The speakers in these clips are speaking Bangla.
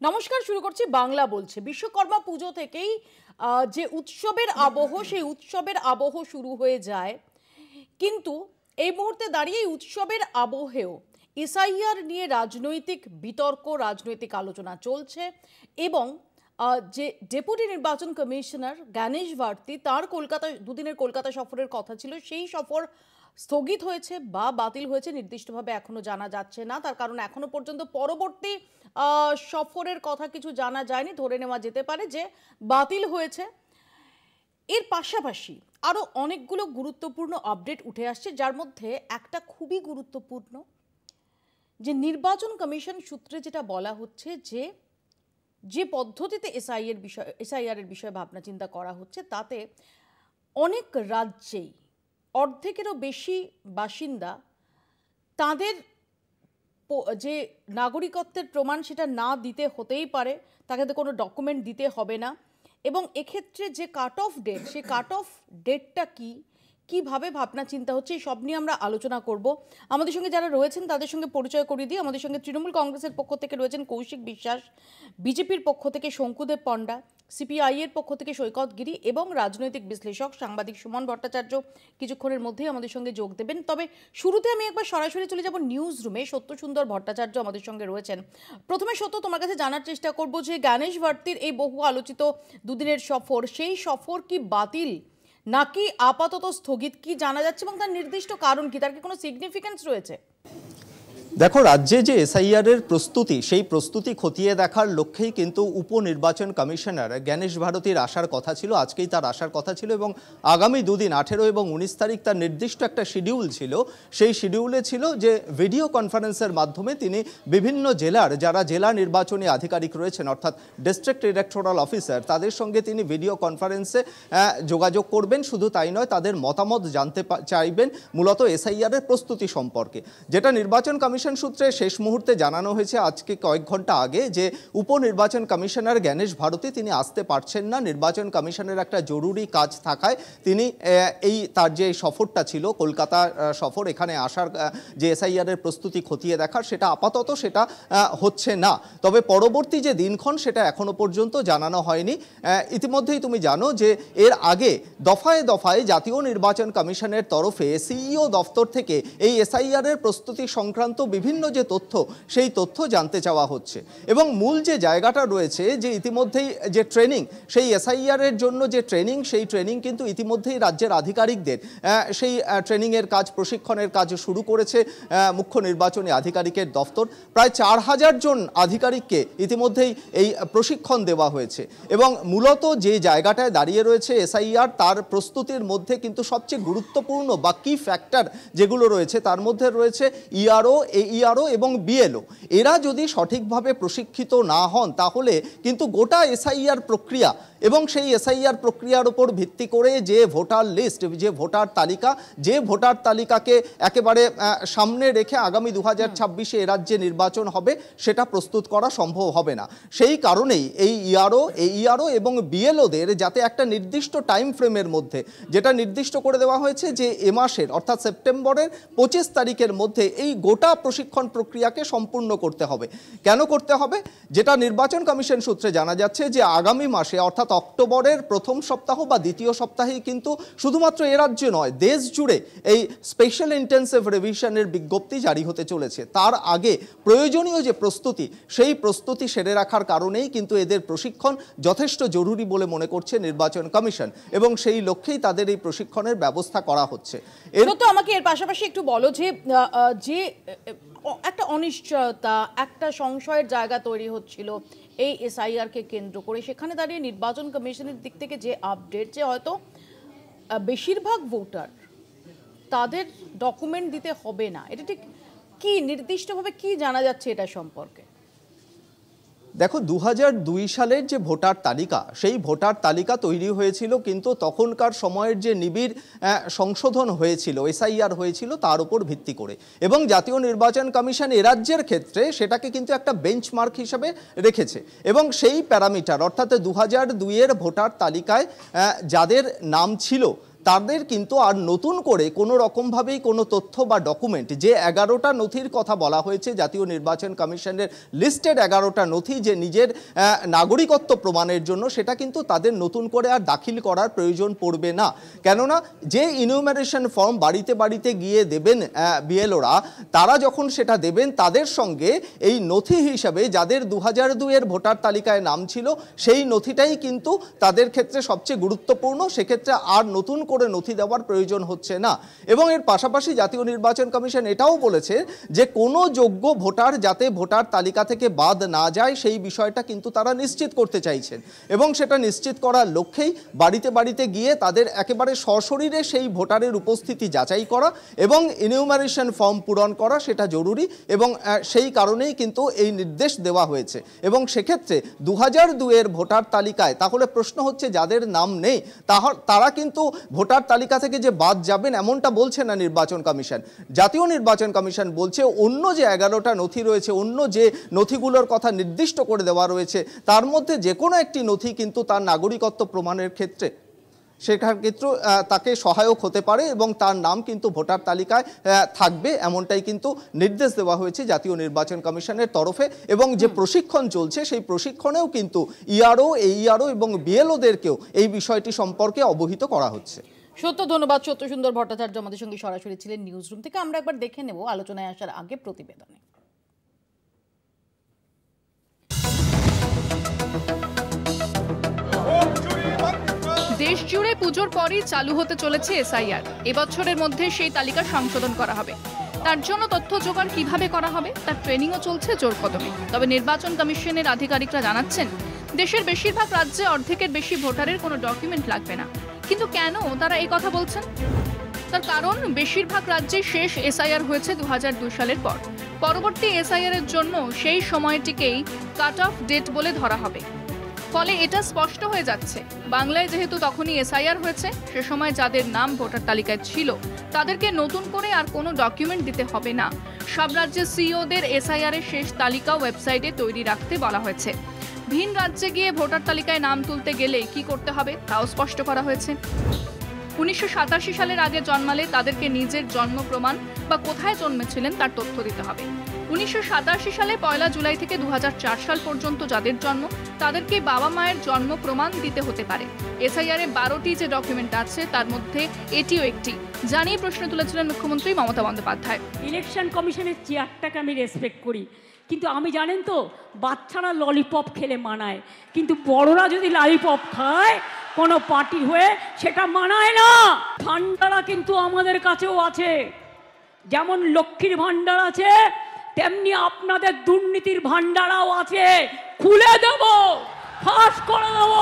নমস্কার, শুরু করছি বাংলা বলছে। বিশ্বকর্মা পুজো থেকেই যে উৎসবের আবহ, সেই উৎসবের আবহ শুরু হয়ে যায়, কিন্তু এই মুহূর্তে দাঁড়িয়ে এই উৎসবের আবহেও এসআইআর নিয়ে রাজনৈতিক বিতর্ক, রাজনৈতিক আলোচনা চলছে। এবং যে ডেপুটি নির্বাচন কমিশনার জ্ঞানেশ ভারতী, তার কলকাতা দুদিনের কলকাতা সফরের কথা ছিল, সেই সফর স্থগিত হয়েছে বা বাতিল হয়েছে নির্দিষ্টভাবে এখনো জানা যাচ্ছে না। তার কারণ এখনো পর্যন্ত পরবর্তী সফরের কথা কিছু জানা যায়নি, ধরে নেওয়া যেতে পারে যে বাতিল হয়েছে। এর পাশাপাশি আরও অনেকগুলো গুরুত্বপূর্ণ আপডেট উঠে আসছে, যার মধ্যে একটা খুবই গুরুত্বপূর্ণ, যে নির্বাচন কমিশন সূত্রে যেটা বলা হচ্ছে যে পদ্ধতিতে এসআইআর এর বিষয়ে ভাবনা চিন্তা করা হচ্ছে, তাতে অনেক রাজ্যেই অর্ধেকেরও বেশি বাসিন্দা তাদের যে নাগরিকত্বের প্রমাণ সেটা না দিতে হতেই পারে, তাকে তো কোনো ডকুমেন্ট দিতে হবে না। এবং এক্ষেত্রে যে কাট অফ ডেট, সেই কাট অফ ডেটটা কিভাবে ভাবনা চিন্তা হচ্ছে, এই সব নিয়ে আমরা আলোচনা করব। আমাদের সঙ্গে যারা রয়েছেন তাদের সঙ্গে পরিচয় করিয়ে দিই। আমাদের সঙ্গে তৃণমূল কংগ্রেসের পক্ষ থেকে রয়েছেন কৌশিক বিশ্বাস, বিজেপির পক্ষ থেকে শঙ্কুদেব পণ্ডা, সিপিআই এর পক্ষ থেকে সৈকত গিরি এবং রাজনৈতিক বিশ্লেষক সাংবাদিক সুমন ভট্টাচার্য কিছুক্ষণের মধ্যেই আমাদের সঙ্গে যোগ দেবেন। তবে শুরুতে আমি একবার সরাসরি চলে যাব নিউজ রুমে। সত্যসুন্দর ভট্টাচার্য আমাদের সঙ্গে রয়েছেন। প্রথমে সত্য, তোমার কাছে জানার চেষ্টা করব যে জ্ঞানেশ ভারতীর এই বহু আলোচিত দুদিনের সফর, সেই সফর কি বাতিল নাকি আপাতত স্থগিত, কি জানা যাচ্ছে এবং তার নির্দিষ্ট কারণ কি, তার কি কোনো সিগনিফিকেন্স রয়েছে? দেখো, রাজ্যে যে এসআইআর এর প্রস্তুতি, সেই প্রস্তুতি খতিয়ে দেখার লক্ষ্যেই কিন্তু উপনির্বাচন কমিশনার জ্ঞানেশ ভারতীর আসার কথা ছিল। আজকেই তার আসার কথা ছিল এবং আগামী দুদিন 18 এবং 19 তারিখ তার নির্দিষ্ট একটা শিডিউল ছিল। সেই শিডিউলে ছিল যে ভিডিও কনফারেন্সের মাধ্যমে তিনি বিভিন্ন জেলার যারা জেলা নির্বাচনী আধিকারিক রয়েছেন, অর্থাৎ ডিস্ট্রিক্ট ইলেকটোরাল অফিসার, তাদের সঙ্গে তিনি ভিডিও কনফারেন্সে যোগাযোগ করবেন। শুধু তাই নয়, তাদের মতামত জানতে চাইবেন মূলত এসআইআর এর প্রস্তুতি সম্পর্কে। যেটা নির্বাচন কমিশন সূত্রে শেষ মুহূর্তে জানানো হয়েছে আজকে কয়েক ঘন্টা আগে, যে উপনির্বাচন কমিশনার জ্ঞানেশ ভারতী তিনি আসতে পারছেন না। নির্বাচন কমিশনের একটা জরুরি কাজ থাকায় তিনি তার যে সফরটা ছিল কলকাতা সফর, এখানে আসার যে এসআইআর এর প্রস্তুতি খতিয়ে দেখার, সেটা আপাতত সেটা হচ্ছে না। তবে পরবর্তী যে দিনক্ষণ সেটা এখনো পর্যন্ত জানানো হয়নি। ইতিমধ্যেই তুমি জানো যে এর আগে দফায় দফায় জাতীয় নির্বাচন কমিশনের তরফে সিইও দফতর থেকে এই এসআইআর এর প্রস্তুতি সংক্রান্ত বিভিন্ন যে তথ্য, সেই তথ্য জানতে চাওয়া হচ্ছে। এবং মূল যে জায়গাটা রয়েছে, যে ইতিমধ্যেই যে ট্রেনিং, সেই এসআইআর এর জন্য যে ট্রেনিং, সেই ট্রেনিং কিন্তু ইতিমধ্যেই রাজ্যের আধিকারিকদের সেই ট্রেনিংয়ের কাজ, প্রশিক্ষণের কাজ শুরু করেছে মুখ্য নির্বাচনী আধিকারিকের দফতর। প্রায় 4000 জন আধিকারিককে ইতিমধ্যেই এই প্রশিক্ষণ দেওয়া হয়েছে। এবং মূলত যে জায়গাটায় দাঁড়িয়ে রয়েছে এসআইআর, তার প্রস্তুতির মধ্যে কিন্তু সবচেয়ে গুরুত্বপূর্ণ বা কি ফ্যাক্টর যেগুলো রয়েছে, তার মধ্যে রয়েছে ইআরও, এইআরও এবং বিএলও। এরা যদি সঠিকভাবে প্রশিক্ষিত না হন, তাহলে কিন্তু গোটা এসআইআর প্রক্রিয়া এবং সেই এসআইআর প্রক্রিয়ার উপর ভিত্তি করে যে ভোটার লিস্ট, যে ভোটার তালিকা, যে ভোটার তালিকাকে একেবারে সামনে রেখে আগামী 2026-এ এ রাজ্যে নির্বাচন হবে, সেটা প্রস্তুত করা সম্ভব হবে না। সেই কারণেই এই ইআরও, এইআরও এবং বিএলওদের যাতে একটা নির্দিষ্ট টাইম ফ্রেমের মধ্যে, যেটা নির্দিষ্ট করে দেওয়া হয়েছে যে এ মাসের অর্থাৎ সেপ্টেম্বরের 25 তারিখের মধ্যে এই গোটা প্রশিক্ষণ প্রক্রিয়াকে সম্পূর্ণ করতে হবে। কেন করতে হবে? যেটা নির্বাচন কমিশন সূত্রে জানা যাচ্ছে যে আগামী মাসে অর্থাৎ অক্টোবরের প্রথম সপ্তাহ বা দ্বিতীয় সপ্তাহেই কিন্তু শুধুমাত্র এ রাজ্যে নয়, দেশ জুড়ে এই স্পেশাল ইন্টেন্সিভ রিভিশনের বিজ্ঞপ্তি জারি হতে চলেছে। তার আগে প্রয়োজনীয় যে প্রস্তুতি, সেই প্রস্তুতি সেরে রাখার কারণেই কিন্তু এদের প্রশিক্ষণ যথেষ্ট জরুরি বলে মনে করছে নির্বাচন কমিশন, এবং সেই লক্ষ্যেই তাদের এই প্রশিক্ষণের ব্যবস্থা করা হচ্ছে। তো আমাকে এর পাশাপাশি একটু বলো যে একটা অনিশ্চয়তা, একটা সংশয়ের জায়গা তৈরি হচ্ছিল এই এসআইআর কে কেন্দ্র করে, সেখানে দাঁড়িয়ে নির্বাচন কমিশনের দিক থেকে যে আপডেট, যে হয়তো বেশিরভাগ ভোটার তাদের ডকুমেন্ট দিতে হবে না, এটা ঠিক কি নির্দিষ্টভাবে কি জানা যাচ্ছে এটা সম্পর্কে? দেখো, 2002 সালের যে ভোটার তালিকা, সেই ভোটার তালিকা তৈরি হয়েছিল কিন্তু তখনকার সময়ের যে নিবিড় সংশোধন হয়েছিল, এসআইআর হয়েছিল তার উপর ভিত্তি করে। এবং জাতীয় নির্বাচন কমিশন এ রাজ্যের ক্ষেত্রে সেটাকে কিন্তু একটা বেঞ্চমার্ক হিসেবে রেখেছে। এবং সেই প্যারামিটার অর্থাৎ 2002-এর ভোটার তালিকায় যাদের নাম ছিল, তাদের কিন্তু আর নতুন করে কোনো রকমভাবেই কোনো তথ্য বা ডকুমেন্ট, যে 11টা নথির কথা বলা হয়েছে জাতীয় নির্বাচন কমিশনের লিস্টেড 11টা নথি যে নিজের নাগরিকত্ব প্রমাণের জন্য, সেটা কিন্তু তাদের নতুন করে আর দাখিল করার প্রয়োজন পড়বে না। কেননা যে ইনিউমারেশন ফর্ম বাড়িতে বাড়িতে গিয়ে দেবেন বিএলওরা, তারা যখন সেটা দেবেন তাদের সঙ্গে এই নথি হিসাবে যাদের 2002-এর ভোটার তালিকায় নাম ছিল সেই নথিটাই কিন্তু তাদের ক্ষেত্রে সবচেয়ে গুরুত্বপূর্ণ। সেক্ষেত্রে আর নতুন করে নথি দেওয়ার প্রয়োজন হচ্ছে না। এবং এর পাশাপাশি জাতীয় নির্বাচন কমিশন এটাও বলেছে যে কোনো যোগ্য ভোটার যাতে ভোটার তালিকা থেকে বাদ না যায় সেই বিষয়টা কিন্তু তারা নিশ্চিত করতে চাইছেন। এবং সেটা নিশ্চিত করার লক্ষ্যেই বাড়িতে বাড়িতে গিয়ে তাদের একেবারে সশরীরে সেই ভোটারের উপস্থিতি যাচাই করা এবং ইনিউমারেশন ফর্ম পূরণ করা সেটা জরুরি। এবং সেই কারণেই কিন্তু এই নির্দেশ দেওয়া হয়েছে। এবং সেক্ষেত্রে 2002-এর ভোটার তালিকায় তাহলে প্রশ্ন হচ্ছে যাদের নাম নেই তারা কিন্তু ভোটার তালিকা থেকে যে বাদ যাবেন এমনটা বলছে না নির্বাচন কমিশন। জাতীয় নির্বাচন কমিশন বলছে অন্য যে 11টা নথি রয়েছে, অন্য যে নথিগুলোর কথা নির্দিষ্ট করে দেওয়া রয়েছে, তার মধ্যে যে কোনো একটি নথি কিন্তু তার নাগরিকত্ব প্রমাণের ক্ষেত্রে সেখান ক্ষেত্রে তাকে সহায়ক হতে পারে এবং তার নাম কিন্তু ভোটার তালিকায় থাকবে, এমনটাই কিন্তু নির্দেশ দেওয়া হয়েছে জাতীয় নির্বাচন কমিশনের তরফে। এবং যে প্রশিক্ষণ চলছে সেই প্রশিক্ষণেও কিন্তু ইআরও, এইআরও এবং বিএলওদেরকেও এই বিষয়টি সম্পর্কে অবহিত করা হচ্ছে। সত্য, ধন্যবাদ সত্য সুন্দর ভট্টাচার্য আমাদের সঙ্গে সরাসরি ছিলেন নিউজ রুম থেকে। আমরা একবার দেখে নেব আলোচনায় আসার আগে প্রতিবেদনে। দেশ জুড়ে পুজোর পরই চালু হতে চলেছে এসআইআর। এবছরের মধ্যে সেই তালিকা সংশোধন করা হবে। তার জন্য তথ্য জোগাড় কিভাবে করা হবে তার ট্রেনিংও চলছে জোর কদমে। তবে নির্বাচন কমিশনের আধিকারিকরা জানাচ্ছেন দেশের বেশিরভাগ রাজ্যে অর্ধেকের বেশি ভোটারের কোনো ডকুমেন্ট লাগবে না। কিন্তু কেন তারা এই কথা বলছেন? তার কারণ বেশিরভাগ রাজ্যে শেষ এসআইআর হয়েছে 2002 সালের পর। পরবর্তী এসআইআর এর জন্য সেই সময়টিকেই কাট অফ ডেট বলে ধরা হবে। ফলে এটা স্পষ্ট হয়ে যাচ্ছে বাংলায় যেহেতু তখনই এসআইআর হয়েছে, সে সময় যাদের নাম ভোটার তালিকায় ছিল তাদেরকে নতুন করে আর কোনো ডকুমেন্ট দিতে হবে না। সব রাজ্যের সিইওদের এসআইআর এর শেষ তালিকা ওয়েবসাইটে তৈরি রাখতে বলা হয়েছে। ভিন রাজ্যে গিয়ে ভোটার তালিকায় নাম তুলতে গেলে কি করতে হবে তাও স্পষ্ট করা হয়েছে। 1987 সালের আগে জন্মালে তাদেরকে নিজের জন্ম প্রমাণ বা কোথায় জন্মেছিলেন তার তথ্য দিতে হবে। 1987 সালে 1 জুলাই থেকে 2004 সাল পর্যন্ত যাদের জন্ম তাদেরকে বাবা মায়ের জন্ম প্রমাণ দিতে হতে পারে। এসআইআর এ 12টি যে ডকুমেন্ট আছে তার মধ্যে এটিও একটি, জানিয়ে প্রশ্ন তুলেছিলেন মুখ্যমন্ত্রী মমতা বন্দ্যোপাধ্যায়। ইলেকশন কমিশনের চেয়ারটাকে আমি রেসপেক্ট করি, কিন্তু আমি জানেন তো বাচ্চারা ললিপপ খেলে মানায়, কিন্তু বড়রা যদি ললিপপ খায় কোনো পার্টি হয়ে সেটা মানায় না। ভান্ডারা কিন্তু আমাদের কাছেও আছে, যেমন লক্ষ্মীর ভান্ডার আছে তেমনি আপনাদের দুর্নীতির ভান্ডারাও আছে। খুলে দেব, ফাঁস করে দেব।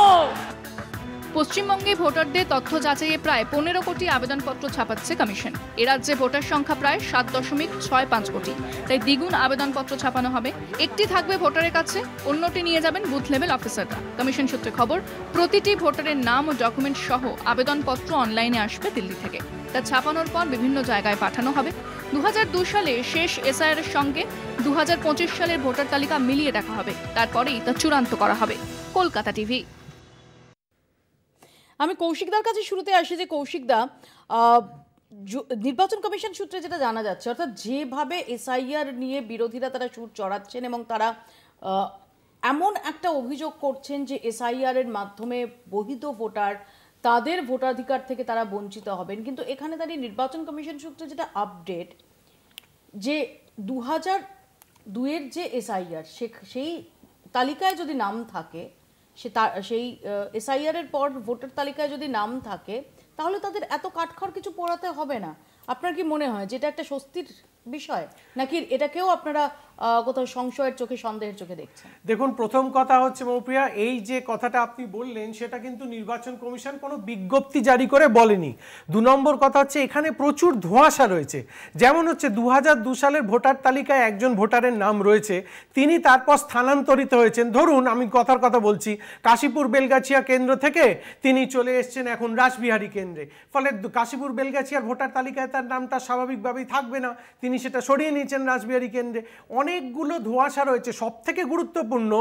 পশ্চিমবঙ্গে ভোটারদের তথ্য যাচাইয়ে প্রায় 15 কোটি আবেদনপত্র ছাপাচ্ছে কমিশন। এ রাজ্যে ভোটার সংখ্যা প্রায় 7.65 কোটি, তাই দ্বিগুণ আবেদনপত্র ছাপানো হবে। একটি থাকবে ভোটারের কাছে, অন্যটি নিয়ে যাবেন বুথ লেভেল অফিসাররা। কমিশন সূত্রে খবর, প্রতিটি ভোটারের নাম ও ডকুমেন্ট সহ আবেদনপত্র অনলাইনে আসবে দিল্লি থেকে। তা ছাপানোর পর বিভিন্ন জায়গায় পাঠানো হবে। 2002 সালে শেষ এসআইআর এর সঙ্গে 2025 সালের ভোটার তালিকা মিলিয়ে দেখা হবে, তারপরেই তা চূড়ান্ত করা হবে। কলকাতা টিভি। আমি কৌশিকদার কাছে শুরুতে আসি যে কৌশিকদা, নির্বাচন কমিশন সূত্রে যেটা জানা যাচ্ছে, অর্থাৎ যেভাবে এসআইআর নিয়ে বিরোধীরা তারা সুর চড়াচ্ছেন এবং তারা এমন একটা অভিযোগ করছেন যে এসআইআর এর মাধ্যমে বহিত ভোটার তাদের ভোটাধিকার থেকে তারা বঞ্চিত হবেন, কিন্তু এখানে দাঁড়িয়ে নির্বাচন কমিশন সূত্রে যেটা আপডেট যে 2002-এর যে এসআইআর সেই তালিকায় যদি নাম থাকে, সেই এসআইআর এর পর ভোটার তালিকায় যদি নাম থাকে তাহলে তাদের এত কাঠখড় কিছু পোড়াতে হবে না। আপনার কি মনে হয় যে এটা একটা স্বস্তির বিষয়, নাকি এটাকেও আপনারা কোথাও সংশয়ের চোখে সন্দেহের চোখে দেখছেন? দেখুন, প্রথম কথা হচ্ছে মৌপ্রিয়া, এই যে কথাটা আপনি বললেন সেটা কিন্তু নির্বাচন কমিশন কোনো বিজ্ঞপ্তি জারি করে বলেনি। 2 নম্বর কথা হচ্ছে এখানে প্রচুর ধোঁয়াশা রয়েছে। যেমন হচ্ছে 2002 সালের ভোটার তালিকায় একজন ভোটারের নাম রয়েছে, তিনি তারপর স্থানান্তরিত হয়েছেন। ধরুন আমি কথার কথা বলছি, কাশীপুর বেলগাছিয়া কেন্দ্র থেকে তিনি চলে এসছেন এখন রাসবিহারী কেন্দ্রে। ফলে কাশীপুর বেলগাছিয়ার ভোটার তালিকায় তার নামটা স্বাভাবিকভাবেই থাকবে না, তিনি সেটা সরিয়ে নিয়েছেন রাসবিহারী কেন্দ্রে। অনেক অনেকগুলো ধোঁয়াশা রয়েছে। সব থেকে গুরুত্বপূর্ণ,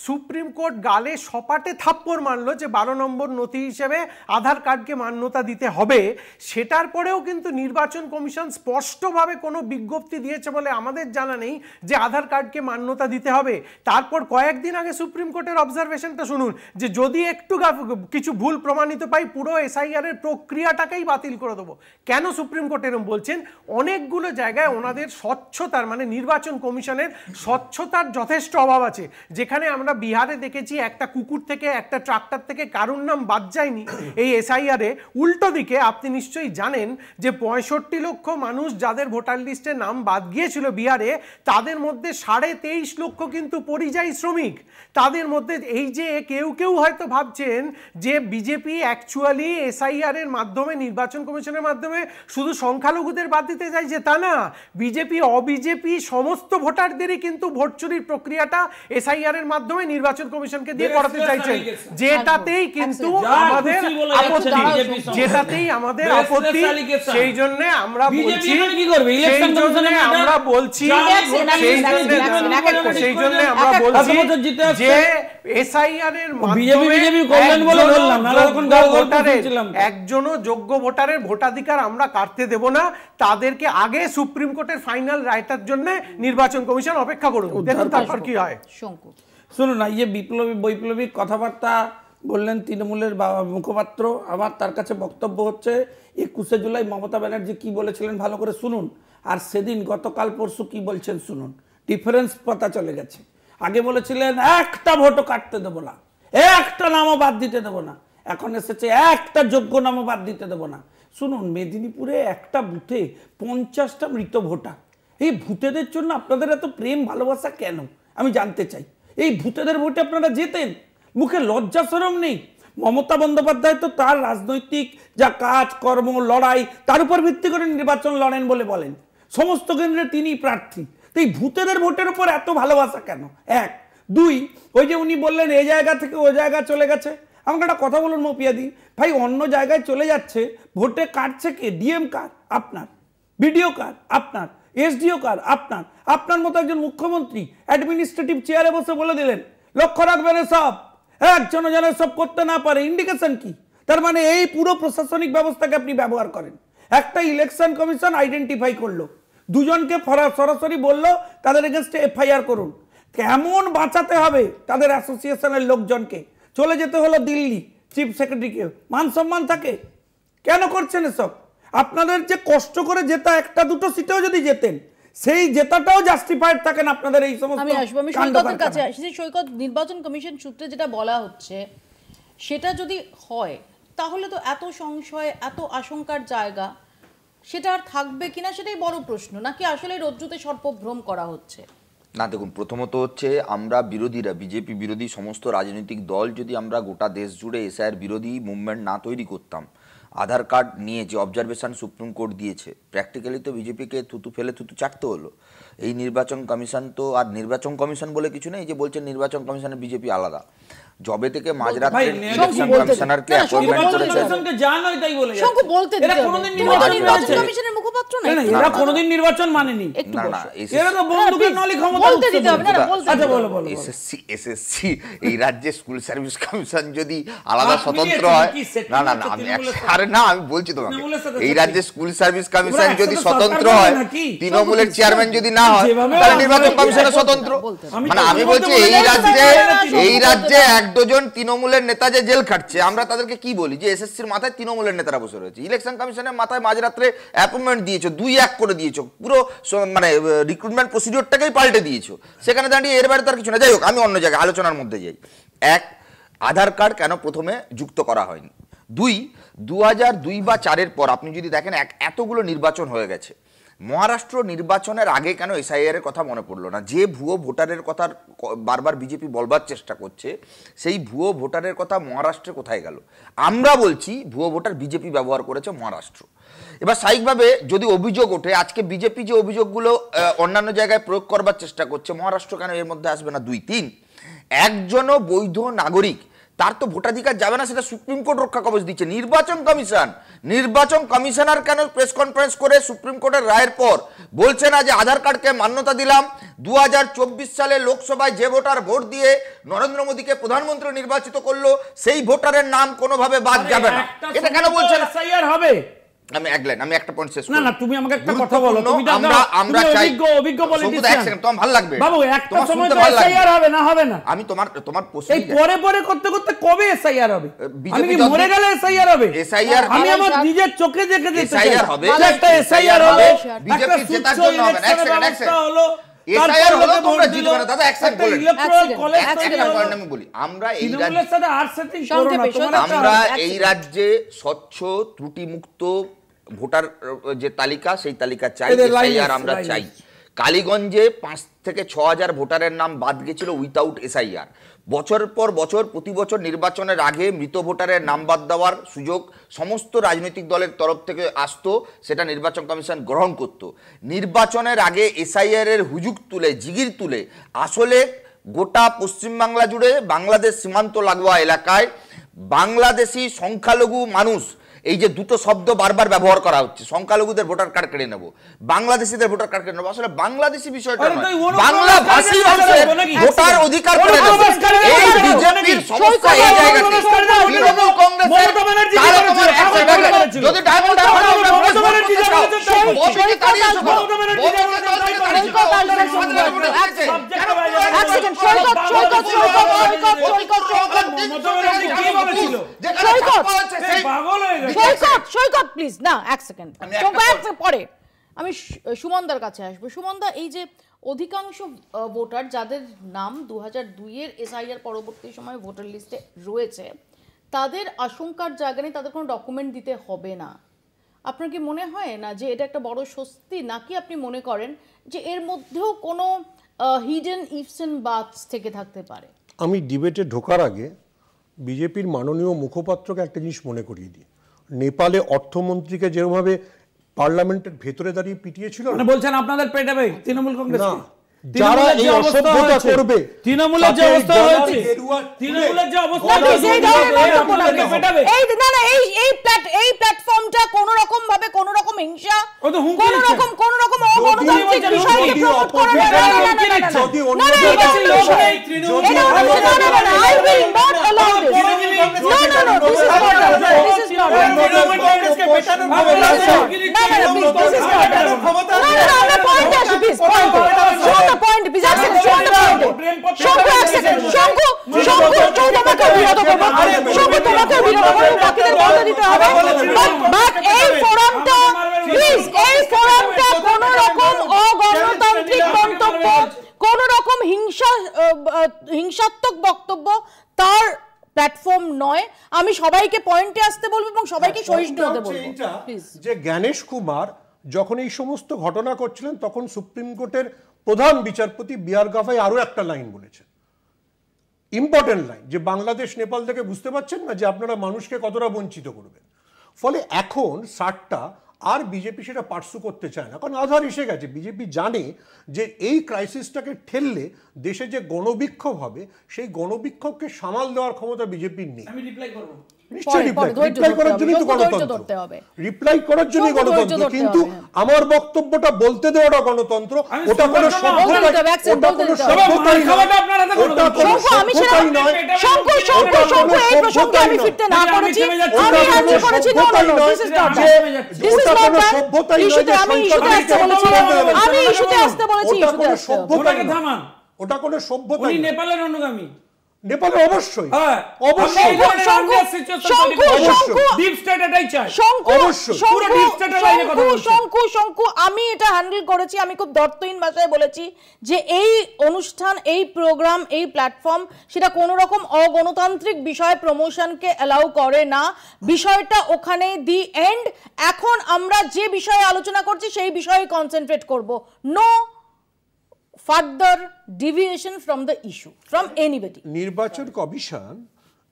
সুপ্রিম কোর্ট গালে সপাটে থাপ্পড় মারলো যে 12 নম্বর নথি হিসেবে আধার কার্ডকে মান্যতা দিতে হবে। সেটার পরেও কিন্তু নির্বাচন কমিশন স্পষ্টভাবে কোনো বিজ্ঞপ্তি দিয়েছে বলে আমাদের জানা নেই যে আধার কার্ডকে মান্যতা দিতে হবে। তারপর কয়েকদিন আগে সুপ্রিম কোর্টের অবজারভেশনটা শুনুন, যে যদি একটু কিছু ভুল প্রমাণিত পাই পুরো এসআইআর এর প্রক্রিয়াটাকেই বাতিল করে দেবো। কেন সুপ্রিম কোর্ট এরকম বলছেন? অনেকগুলো জায়গায় ওনাদের স্বচ্ছতার, মানে নির্বাচন কমিশনের স্বচ্ছতার যথেষ্ট অভাব আছে। যেখানে আমরা বিহারে দেখেছি একটা কুকুর থেকে, একটা ট্রাক্টর থেকে কারুর নাম বাদ যায়নি এই এসআইআর এ। উল্টো দিকে আপনি নিশ্চয়ই জানেন যে 65 লক্ষ মানুষ যাদের ভোটার লিস্টে নাম বাদ গিয়েছিল বিহারে, তাদের মধ্যে 23.5 লক্ষ কিন্তু পরিযায়ী শ্রমিক। তাদের মধ্যে এই যে কেউ কেউ হয়তো ভাবছেন যে বিজেপি অ্যাকচুয়ালি এসআইআর এর মাধ্যমে, নির্বাচন কমিশনের মাধ্যমে শুধু সংখ্যালঘুদের বাদ দিতে চাইছে, তা না। বিজেপি অবিজেপি সমস্ত ভোটারদেরই কিন্তু ভোট চুরির প্রক্রিয়াটা এসআইআর এর মাধ্যমে নির্বাচন কমিশনকে দিয়ে করাতে চাইছেন, যেটাতেই কিন্তু আমাদের আপত্তি, যেটাতেই আমাদের আপত্তি। সেই জন্য আমরা বলছি, সেই জন্য আমরা বলছি যে এসআইআর এর মাধ্যমে একজনও যোগ্য ভোটারের ভোটাধিকার আমরা কাটতে দেব না। তাদেরকে আগে সুপ্রিম কোর্টের ফাইনাল রায়টার জন্য নির্বাচন কমিশন অপেক্ষা করুন, দেখুন তারপর কি হয়। শুনুন না, এই বৈপ্লবিক কথাবার্তা বললেন তৃণমূলের মুখপাত্র। আমার তার কাছে বক্তব্য হচ্ছে 21শে জুলাই মমতা ব্যানার্জি কি বলেছিলেন ভালো করে শুনুন, আর সেদিন গতকাল পরশু কি বলছেন শুনুন। ডিফারেন্স পতা চলে গেছে। আগে বলেছিলেন একটা ভোটও কাটতে দেবো না, একটা নামও বাদ দিতে দেবো না। এখন এসেছে একটা যোগ্য নামও বাদ দিতে দেবো না। শুনুন, মেদিনীপুরে একটা বুথে 50টা মৃত ভোটার। এই ভূতেদের জন্য আপনাদের এত প্রেম ভালোবাসা কেন আমি জানতে চাই। এই ভূতেদের ভোটে আপনারা জেতেন, মুখে লজ্জা শরম নেই। মমতা বন্দ্যোপাধ্যায় তো তার রাজনৈতিক যা কাজ কর্ম লড়াই তার উপর ভিত্তি করে নির্বাচন লড়েন বলে বলেন, সমস্ত কেন্দ্রে তিনি প্রার্থী। তো এই ভূতেদের ভোটের উপর এত ভালোবাসা কেন? এক। দুই, ওই যে উনি বললেন এই জায়গা থেকে ওই জায়গায় চলে গেছে, আমাকে একটা কথা বলুন মৌপিয়াদি ভাই, অন্য জায়গায় চলে যাচ্ছে, ভোটে কাটছে কে? ডিএম কার? আপনার। বিডিও কার? আপনার। এসডিও কার? আপনার। আপনার মতো একজন মুখ্যমন্ত্রী অ্যাডমিনিস্ট্রেটিভ চেয়ারে বসে বলে দিলেন লক্ষ্য রাখবেন সব, একজন যেন সব করতে না পারে। ইন্ডিকেশন কি? তার মানে এই পুরো প্রশাসনিক ব্যবস্থাকে আপনি ব্যবহার করেন। একটা ইলেকশন কমিশন আইডেন্টিফাই করলো, দুজনকে সরাসরি বললো তাদের এগেনস্টে এফআইআর করুন। কেমন বাঁচাতে হবে তাদের অ্যাসোসিয়েশনের লোকজনকে? চলে যেতে হলো দিল্লি চিফ সেক্রেটারিকে, মান সম্মান থাকে? কেন করছেন এসব? আপনাদের যে কষ্ট করে জেতা একটা দুটো সিটেও যদি জেতেন, সেই জেতাটাও জাস্টিফাইড থাকেন আপনাদের এই সমস্ত। আমি আসবো, আমি সৈকতের কাছে আসি। সৈকত, নির্বাচন কমিশন সূত্রে যেটা বলা হচ্ছে সেটা যদি হয় তাহলে তো এত সংশয়, এত আশঙ্কার জায়গা সেটা আর থাকবে কিনা সেটাই বড় প্রশ্ন, নাকি আসলে রজ্জুতে সর্পভ্রম করা হচ্ছে? না দেখুন, প্রথমত হচ্ছে আমরা বিরোধীরা, বিজেপি বিরোধী সমস্ত রাজনৈতিক দল যদি আমরা গোটা দেশ জুড়ে এসআইআর বিরোধী মুভমেন্ট না তৈরি করতাম, আধার কার্ড নিয়ে যে অবজারভেশন সুপ্রিম কোর্ট দিয়েছে, প্র্যাকটিক্যালি তো বিজেপিকে থুতু ফেলে থুতু চাটতে হলো। এই নির্বাচন কমিশন তো আর নির্বাচন কমিশন বলে কিছু নেই যে বলছেন নির্বাচন কমিশনের বিজেপি আলাদা। জবে থেকে মাঝরাতে ইলেকশন কমিশনারকে অ্যাপয়েন্টমেন্ট করেছে, জানো তাই বলে শঙ্কু বলতে দিতে হবে, নির্বাচন কমিশনের মুখপাত্র না, এরা কোনোদিন নির্বাচন মানেনি। না না, এরা তো বন্দুকের নলি ক্ষমতা বলতে দিতে হবে না, বলতে। আচ্ছা বলো বলো। এসএসসি এই রাজ্যে স্কুল সার্ভিস কমিশন যদি আলাদা স্বতন্ত্র হয়, না না না আমি আরে না আমি বলছি তোমাকে, এই রাজ্যে স্কুল সার্ভিস কমিশন যদি স্বতন্ত্র হয়, তৃণমূলের চেয়ারম্যান যদি না হয়, তাহলে নির্বাচন কমিশনের স্বতন্ত্র। মানে আমি বলছি এই রাজ্যে এক ডজন তৃণমূলের নেতা যে জেল খাটছে, আমরা তাদেরকে কি বলি যে এসএসসির মাথায় তৃণমূলের নেতারা বসে রয়েছে, ইলেকশন কমিশনের মাথায় মাঝরাত্রে অ্যাপয়েন্টমেন্ট দিয়েছো, 2-1 করে দিয়েছো, পুরো মানে রিক্রুটমেন্ট প্রসিডিওরটাকেই পাল্টে দিয়েছো। সেখানে দাঁড়িয়ে এর বাইরে তার কিছু না। যাই হোক, আমি অন্য জায়গায় আলোচনার মধ্যে যাই। এক, আধার কার্ড কেন প্রথমে যুক্ত করা হয়নি? 2002 বা 2004 পর আপনি যদি দেখেন এতগুলো নির্বাচন হয়ে গেছে, মহারাষ্ট্র নির্বাচনের আগে কেন এসআইআর এর কথা মনে পড়লো না? যে ভুয়ো ভোটারের কথা বারবার বিজেপি বলবার চেষ্টা করছে, সেই ভুয়ো ভোটারের কথা মহারাষ্ট্রে কোথায় গেল? আমরা বলছি ভুয়ো ভোটার বিজেপি ব্যবহার করেছে মহারাষ্ট্র। এবার স্বাভাবিকভাবে যদি অভিযোগ ওঠে, আজকে বিজেপি যে অভিযোগগুলো অন্যান্য জায়গায় প্রয়োগ করবার চেষ্টা করছে, মহারাষ্ট্র কেন এর মধ্যে আসবে না? 2, 3, একজনও বৈধ নাগরিক তার তো ভোটাধিকার যাবে না, সেটা সুপ্রিম কোর্ট রক্ষা কবচ দিচ্ছে। নির্বাচন কমিশনার কেন প্রেস কনফারেন্স করে সুপ্রিম কোর্টের রায়ের পর বলছে না যে আধার কার্ডকে মান্যতা দিলাম, 2024 সালে লোকসভায় যে ভোটার ভোট দিয়ে নরেন্দ্র মোদীকে প্রধানমন্ত্রী নির্বাচিত করলো সেই ভোটারের নাম কোনোভাবে বাদ যাবে না, এটা কেন বলছেন? এসআইআর হবে। আমি একটা পয়েন্ট শেষ না না, তুমি আমাকে একটা কথা বলো, তুমি আমরা চাই অভিজ্ঞ পলিটিশিয়ান, এক সেকেন্ড, তোমার ভালো লাগবে বাবু, একটা সময় তো এসআইআর হবে না, হবে না? আমি তোমার প্রশ্ন এই পরে করতে কবে এসআইআর হবে? আমি কি মরে গেলে এসআইআর হবে? এসআইআর আমি আমার নিজের চোখে দেখে দেখতে চাই এসআইআর হবে, একটা এসআইআর হবে, বিজেপি জেতার জন্য হবে না। এক সেকেন্ড হলো এসআইআর হলো, তোমরা জিতবে না দাদা, অ্যাকসেপ্ট বলেন। আমি বলি আমরা এই রাজ্যে স্বচ্ছ ত্রুটিমুক্ত ভোটার যে তালিকা, সেই তালিকা চাই, এসআইআর আমরা চাই। কালীগঞ্জে 5 থেকে 6 হাজার ভোটারের নাম বাদ গেছিল উইথাউট এসআইআর। বছর পর বছর প্রতি বছর নির্বাচনের আগে মৃত ভোটারের নাম বাদ দেওয়ার সুযোগ সমস্ত রাজনৈতিক দলের তরফ থেকে আসতো, সেটা নির্বাচন কমিশন গ্রহণ করত। নির্বাচনের আগে এসআইআর এর হুজুগ তুলে, জিগির তুলে আসলে গোটা পশ্চিমবাংলা জুড়ে বাংলাদেশ সীমান্ত লাগোয়া এলাকায় বাংলাদেশি সংখ্যালঘু মানুষ, এই যে দুটো শব্দ বারবার ব্যবহার করা হচ্ছে, সংখ্যালঘুদের ভোটার কার্ড কেড়ে নেব, বাংলাদেশিদের ভোটার কার্ড কেড়ে নেব, আসলে বাংলাদেশি বিষয়টা নয়, বাংলা ভাষী মানুষের ভোটার অধিকার কেড়ে নেব। এই বিজেপির সমস্যা এই জায়গাতে। তৃণমূল কংগ্রেসের যদি ডায়মন্ড প্লিজ না, এক সেকেন্ড পরে আমি সুমনদার কাছে আসবো। সুমনদা, এই যে অধিকাংশ ভোটার যাদের নাম 2002 এর এসআইআর পরবর্তী সময় ভোটার লিস্টে রয়েছে, তাদের আশঙ্কার জায়গা নেই, তাদের কোনো ডকুমেন্ট দিতে হবে না। আপনার কি মনে হয় না যে এটা একটা বড় স্বস্তি, নাকি আপনি মনে করেন যে এর মধ্যেও কোনো হিডেন ইফস এন্ড বাটস থেকে থাকতে পারে? আমি ডিবেটে ঢোকার আগে বিজেপির মাননীয় মুখপাত্রকে একটা জিনিস মনে করিয়ে দিই। নেপালে অর্থমন্ত্রীকে যেভাবে পার্লামেন্টের ভেতরে দাঁড়িয়ে পিটিয়েছিল, মানে বলছেন আপনাদের পেটাবে তৃণমূল কংগ্রেস, যারা এই অসভ্যতা করবে, তৃণমূলের যে অবস্থা হয়েছে, তৃণমূলের যে অবস্থা, এই প্ল্যাটফর্মটা কোন রকম ভাবে কোন রকম হিংসা, কোন রকম অগণতান্ত্রিক বিষয়কে প্রমোট করে না। যদি অন্য I will not allow this. No, this is not allowed. This is not allowed. কংগ্রেসকে পেটানোর ক্ষমতা আছে। this is not allowed. না, পয়েন্ট আসে, প্লিজ পয়েন্ট। পয়েন্ট প্লিজ, তোমাকে বিরোধ করবো, তোমাকে বিরোধ করবো, বাকিদের বলতে দিতে হবে। বাট এই ফোরামটা প্লিজ, এই ফোরামটা কোন রকম অগণতান্ত্রিক মন্তব্য, কোন রকম হিংসাত্মক বক্তব্য তার প্ল্যাটফর্ম নয়। আমি সবাইকে পয়েন্টে আসতে বলবো এবং সবাইকে সহিষ্ণু হতে বলবো। যে জ্ঞানেশ কুমার যখন এই সমস্ত ঘটনা করছিলেন, তখন সুপ্রিম কোর্টের প্রধান বিচারপতি বিআর গাভাই আরো একটা লাইন বলেছেন, ইম্পর্টেন্ট লাইন, যে বাংলাদেশ নেপাল থেকে বুঝতে পারছেন না যে আপনারা মানুষকে কতটা বঞ্চিত করবেন। ফলে এখন 60টা আর বিজেপি সেটা পার্সু করতে চায় না, কারণ আধার এসে গেছে। বিজেপি জানে যে এই ক্রাইসিসটাকে ঠেললে দেশে যে গণবিক্ষোভ হবে, সেই গণবিক্ষোভকে সামাল দেওয়ার ক্ষমতা বিজেপির নেই। আমি রিপ্লাই করব, রিপ্লাই করার জন্যই তো গণতন্ত্র, রিপ্লাই করার জন্যই গণতন্ত্র। কিন্তু আমার বক্তব্যটা বলতে দেওয়াটা গণতন্ত্র, ওটা কোনো সভ্যতাই ওটা কোনো সভ্যতা। নেপালের অনুগামী, নেপালে অবশ্যই আমি এটা হ্যান্ডেল করেছি। আমি খুব দর্থহীন ভাষায় বলেছি যে এই অনুষ্ঠান, এই প্রোগ্রাম, এই প্ল্যাটফর্ম সেটা কোনো রকম অগণতান্ত্রিক বিষয় প্রমোশনকে অ্যালাউ করে না। বিষয়টা ওখানে দি এন্ড। এখন আমরা যে বিষয়ে আলোচনা করছি সেই বিষয়ে কনসেন্ট্রেট করব। No further deviation from the issue from anybody. নির্বাচন কমিশন,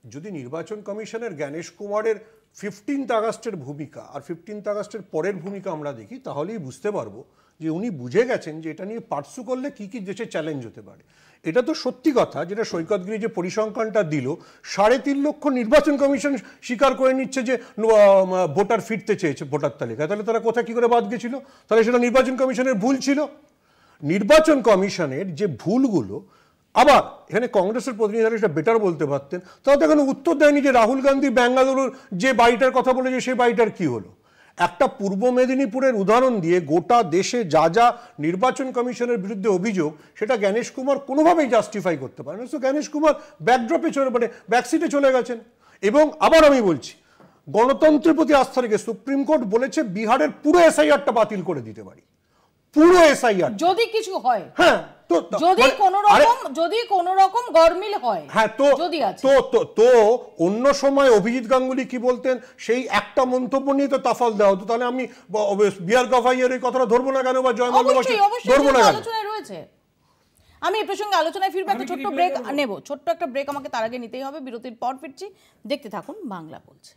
যদি নির্বাচন কমিশনের জ্ঞানেশ কুমারের 15 আগস্টের ভূমিকা আর 15 আগস্টের পরের ভূমিকা আমরা দেখি, তাহলেই বুঝতে পারবো যে উনি বুঝে গেছেন যে এটা নিয়ে পার্সু করলে কি কি দেশে চ্যালেঞ্জ হতে পারে। এটা তো সত্যি কথা, যেটা সৈকতগিরি যে পরিসংখ্যানটা দিল, 3.5 লক্ষ নির্বাচন কমিশন স্বীকার করে নিচ্ছে যে ভোটার ফিরতে চেয়েছে ভোটার তালিকায়। তাহলে তারা কোথায় কি করে বাদ গেছিল? তাহলে সেটা নির্বাচন কমিশনের ভুল ছিল। নির্বাচন কমিশনের যে ভুলগুলো, আবার এখানে কংগ্রেসের প্রতিনিধিরা সেটা বেটার বলতে পারতেন, তারা তো এখানে উত্তর দেয়নি যে রাহুল গান্ধী ব্যাঙ্গালুরুর যে বাড়িটার কথা বলেছে সেই বাড়িটার কি হলো। একটা পূর্ব মেদিনীপুরের উদাহরণ দিয়ে গোটা দেশে যা যা নির্বাচন কমিশনের বিরুদ্ধে অভিযোগ, সেটা জ্ঞানেশ কুমার কোনোভাবেই জাস্টিফাই করতে পারে না। তো জ্ঞানেশ কুমার ব্যাকড্রপে ব্যাকসিটে চলে গেছেন। এবং আবার আমি বলছি, গণতন্ত্রের প্রতি আস্থা রেখে সুপ্রিম কোর্ট বলেছে বিহারের পুরো এসআইআরটা বাতিল করে দিতে পারি, পুরো এসআইআর যদি কিছু হয়। হ্যাঁ, যদি কোন রকম গরমিল হয়। হ্যাঁ, তো অন্য সময় অভিজিৎ গাঙ্গুলি কি বলতেন, সেই একটা মন্তব্য নিয়ে তো তাফাল দেওয়া হতো। তাহলে আমি বিহার গাভাইয়ের এই কথাটা ধরবো না কেন, বা জয় মাল্যবাসী ধরবো না কেন? আলোচনায় রয়েছে। আমি এই প্রসঙ্গে আলোচনায় ফিরবো, একটা ছোট্ট ব্রেক নেব। ছোট্ট একটা ব্রেক আমাকে তার আগে নিতেই হবে। বিরতির পর ফিরছি, দেখতে থাকুন বাংলা বলছে।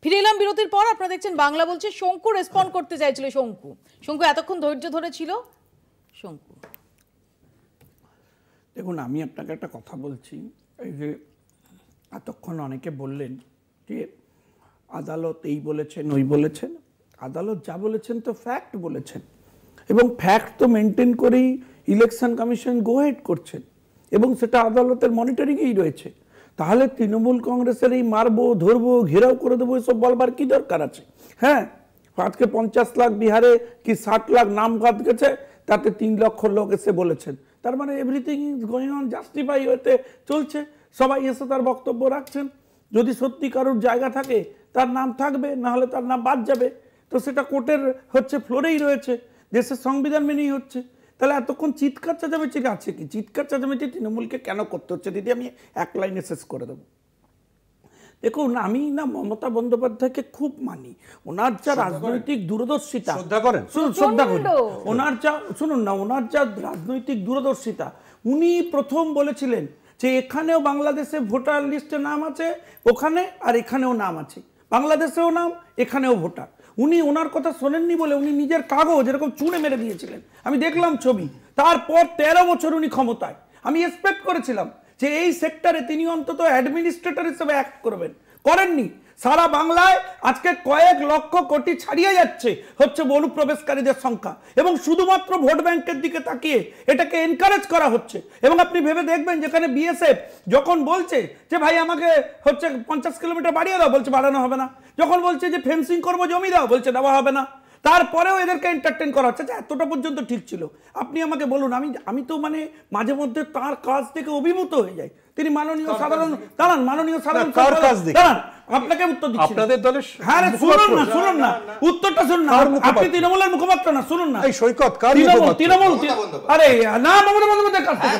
ফিরে এলাম বিরতির পর। আপনারা দেখছেন বাংলা বলছে। শঙ্কু রেসপন্ড করতে চাইছিল। শঙ্কু এতক্ষণ ধৈর্য ধরেছিল। শঙ্কু, দেখুন, আমি আপনাকে একটা কথা বলছি। এই যে এতক্ষণ অনেকে বললেন যে আদালত এই বলেছেন ওই বলেছেন, আদালত যা বলেছেন তো ফ্যাক্ট বলেছেন, এবং ফ্যাক্ট তো মেনটেন করেই ইলেকশন কমিশন গো হেড করছেন, এবং সেটা আদালতের মনিটরিংয়েই রয়েছে। তাহলে তৃণমূল কংগ্রেসের এই মারবো, ধরবো, ঘেরাও করে দেবো, এসব বলবার কি দরকার আছে? হ্যাঁ, আজকে 50 লাখ বিহারে কি 60 লাখ নাম বাদ গেছে, তাতে 3 লক্ষ লোক এসে বলেছেন। তার মানে everything is going on, justify হতে চলছে, সবাই এসে তার বক্তব্য রাখছেন। যদি সত্যি কারোর জায়গা থাকে তার নাম থাকবে, না হলে তার নাম বাদ যাবে। তো সেটা কোর্টের ফ্লোরেই রয়েছে, দেশের সংবিধান মেনেই হচ্ছে। তাহলে এতক্ষণ চিৎকার চেঁচামেচি আছে কি? চিৎকার চেঁচামেচি তৃণমূলকে কেন করতে হচ্ছে দিদি? আমি এক লাইনে শেষ করে দেবো। দেখুন, আমি না মমতা বন্দ্যোপাধ্যায়কে খুব মানি। ওনার যা রাজনৈতিক দূরদর্শিতা, শ্রদ্ধা করি, ওনার যা শুনুন না, ওনার যা রাজনৈতিক দূরদর্শিতা, উনি প্রথম বলেছিলেন যে এখানেও বাংলাদেশে ভোটার লিস্টে নাম আছে, ওখানে আর এখানেও নাম আছে, বাংলাদেশেও নাম, এখানেও ভোটার। উনি ওনার কথা শোনেননি বলে উনি নিজের কাগজ এরকম চুনে মেরে দিয়েছিলেন। আমি দেখলাম ছবি। তারপর 13 বছর উনি ক্ষমতায়। আমি এক্সপেক্ট করেছিলাম যে এই সেক্টরে তিনি অন্তত অ্যাডমিনিস্ট্রেটর হিসেবে অ্যাক্ট করবেন, করেননি। সারা বাংলায় আজকে কয়েক লক্ষ কোটি ছাড়িয়ে যাচ্ছে অনুপ্রবেশকারীদের সংখ্যা, এবং শুধুমাত্র ভোট ব্যাংকের দিকে তাকিয়ে এটাকে এনকারেজ করা হচ্ছে। এবং আপনি ভেবে দেখবেন, যেখানে বিএসএফ যখন বলছে যে ভাই আমাকে 50 কিলোমিটার বাড়িয়ে দাও, বলছে বাড়ানো হবে না। যখন বলছে যে ফেন্সিং করবো জমি দাও, বলছে দেওয়া হবে না। তারপরেও এদেরকে এন্টারটেইন করা হচ্ছে। এতটা পর্যন্ত ঠিক ছিল? আপনি আমাকে বলুন। আমি তো মাঝে মধ্যে তার কাজ থেকে অভিভূত হয়ে যাই। তিনি মাননীয় সাধারণ আপনাকে উত্তর দিচ্ছি। আপনাদের দলের হ্যাঁ, শুনুন না উত্তরটা শুনুন না। আপনি তৃণমূলের মুখপাত্র না, শুনুন না। এই সৈকত তৃণমূল, আরে না, মমতা বন্দ্যোপাধ্যায়ের কাছ থেকে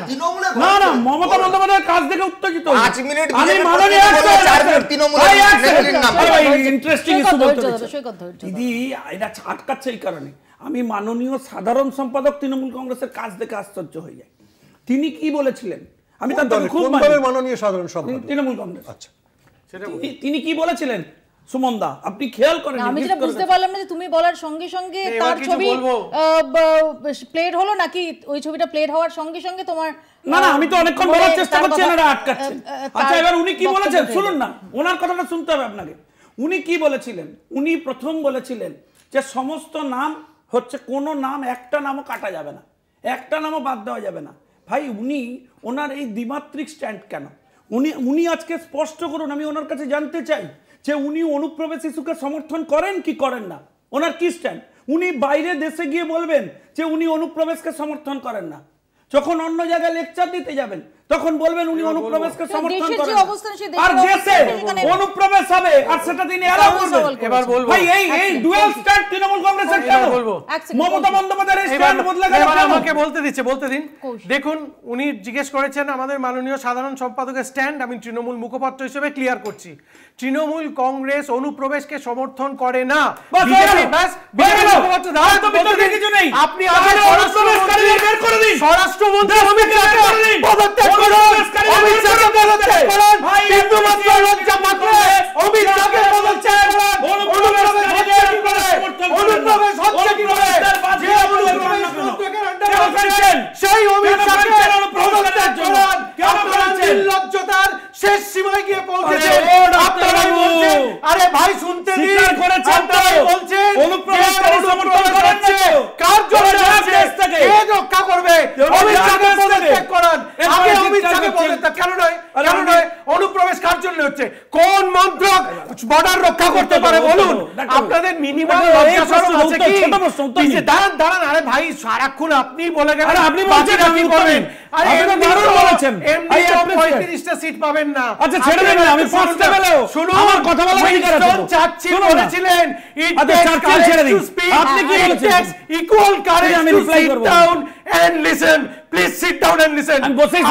না, না, মমতা বন্দ্যোপাধ্যায়ের কাছ থেকে উত্তেজিত। 5 মিনিট আমি মাননীয় ইন্টারেস্টিং ইস্যু বলতে দিদি, এটা আটকাচ্ছে এই কারণে। আমি মাননীয় সাধারণ সম্পাদক তৃণমূল কংগ্রেসের কাজ দেখে আশ্চর্য হয়ে যাই। তিনি কি বলেছিলেন? আমি তার খুব মাননীয় সাধারণ সম্পাদক তৃণমূল কংগ্রেস। আচ্ছা, তিনি কি বলেছিলেন সুমনদা, আপনি খেয়াল করেন? আমি যেটা বুঝতে পারলাম না যে তুমি বলার সঙ্গে সঙ্গে তার ছবি প্লেড হলো, নাকি ওই ছবিটা প্লেড হওয়ার সঙ্গে সঙ্গে তোমার? না না, আমি তো অনেকক্ষণ বলার চেষ্টা করছি, এনারা আটকাচ্ছেন। আচ্ছা, এবার উনি কি বলেছেন শুনুন না, ওনার কথাটা শুনতে হবে আপনাকে। উনি কি বলেছিলেন? উনি প্রথম বলেছিলেন যে সমস্ত নাম কোনো নাম, একটা নামও কাটা যাবে না, একটা নামও বাদ দেওয়া যাবে না। ভাই, উনি ওনার এই দ্বিমাত্রিক স্ট্যান্ড কেন? উনি আজকে স্পষ্ট করুন। আমি ওনার কাছে জানতে চাই যে উনি অনুপ্রবেশ ইস্যুকে সমর্থন করেন কি করেন না, ওনার কি স্ট্যান্ড? উনি বাইরে দেশে গিয়ে বলবেন যে উনি অনুপ্রবেশকে সমর্থন করেন না, যখন অন্য জায়গায় লেকচার দিতে যাবেন তখন বলবেন উনি অনুপ্রবেশকে সমর্থন করেন, আর দেশে অনুপ্রবেশ হবে আর সেটা তিনি এলাও করবেন। এবার বলবো ভাই, এই ডুয়াল স্ট্যান্ড তৃণমূল কংগ্রেসের কেন? মমতা বন্দ্যোপাধ্যায়ের স্ট্যান্ড বদলে গেল। এবার আমাকে বলতে দিন। দেখুন, উনি জিজ্ঞেস করেছেন আমাদের মাননীয় সাধারণ সম্পাদকের স্ট্যান্ড। আমি তৃণমূল মুখপাত্র হিসেবে ক্লিয়ার করছি, তৃণমূল কংগ্রেস অনুপ্রবেশকে সমর্থন করে না। আপনি স্বরাষ্ট্রমন্ত্রী অনুপ্রবেশ সেই অমিত শাহকে পদত্যাগ করান। আপনারা নির্লজ্জতার শেষ সীমায় গিয়ে পৌঁছেছেন। আপনারাই বলছেন, আরে ভাই শুনতে দিন, আপনারাই বলছেন অনুপ্রবেশকারী সমর্থন করেছে, কার জন্য আছে, কে রক্ষা করবে? অমিত শাহকে পদত্যাগ করান। আগে অমিত শাহকে পদত্যাগ, কেন নয় অনুপ্রবেশ কার জন্য হচ্ছে? কোন মন্ত্রক বর্ডার রক্ষা করতে পারে বলুন? আপনাদের মিনিমাম লজ্জা শরম আছে কি? দাঁড়ান, আরে ভাই সারাক্ষণ আপনি বলে গেলেন, আপনি কি করবেন? আরে এমনি বলেছেন এমনি 35টা সিট পাবেন না। আচ্ছা ছেড়ে দেন, আমি ফার্স্টে বলেও শুনুন, আমার কথা বলার অধিকার আছে তো। চাচ্ছি বলেছিলেন ইট টেকস আপনি কি বলেছেন? Equal courage to sit down and listen. Please sit down and listen.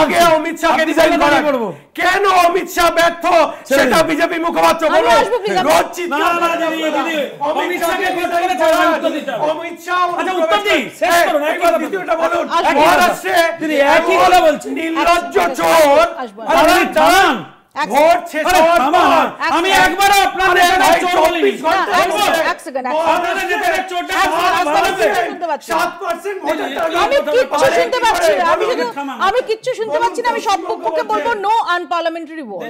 আগে অমিত শাহকে ডিজাইন করা করব। কেন অমিত শাহ ব্যর্থ সেটা বিজেপি মুখপাত্র বলুন। রোজ চিৎকার না দিদি অমিত শাহকে কথা বলে উত্তর দিতে হবে। অমিত শাহ আচ্ছা উত্তর দিই, শেষ করুন, এক কথা দ্বিতীয়টা বলুন। মহারাষ্ট্রে দিদি একই কথা বলছেন, নির্লজ্জ চোর। আরে দাঁড়ান, ভোট শেষ হওয়ার পর আমি একবারও আপনাদের চোর বলিনি। এক সেকেন্ড, আপনাদের যেটা চোরটা শুনতে পাচ্ছি 7% আমি কিচ্ছু শুনতে পাচ্ছি না। আমি কিচ্ছু শুনতে পাচ্ছি না। আমি সব পক্ষকে বলবো নো আনপার্লামেন্টারি ভোট।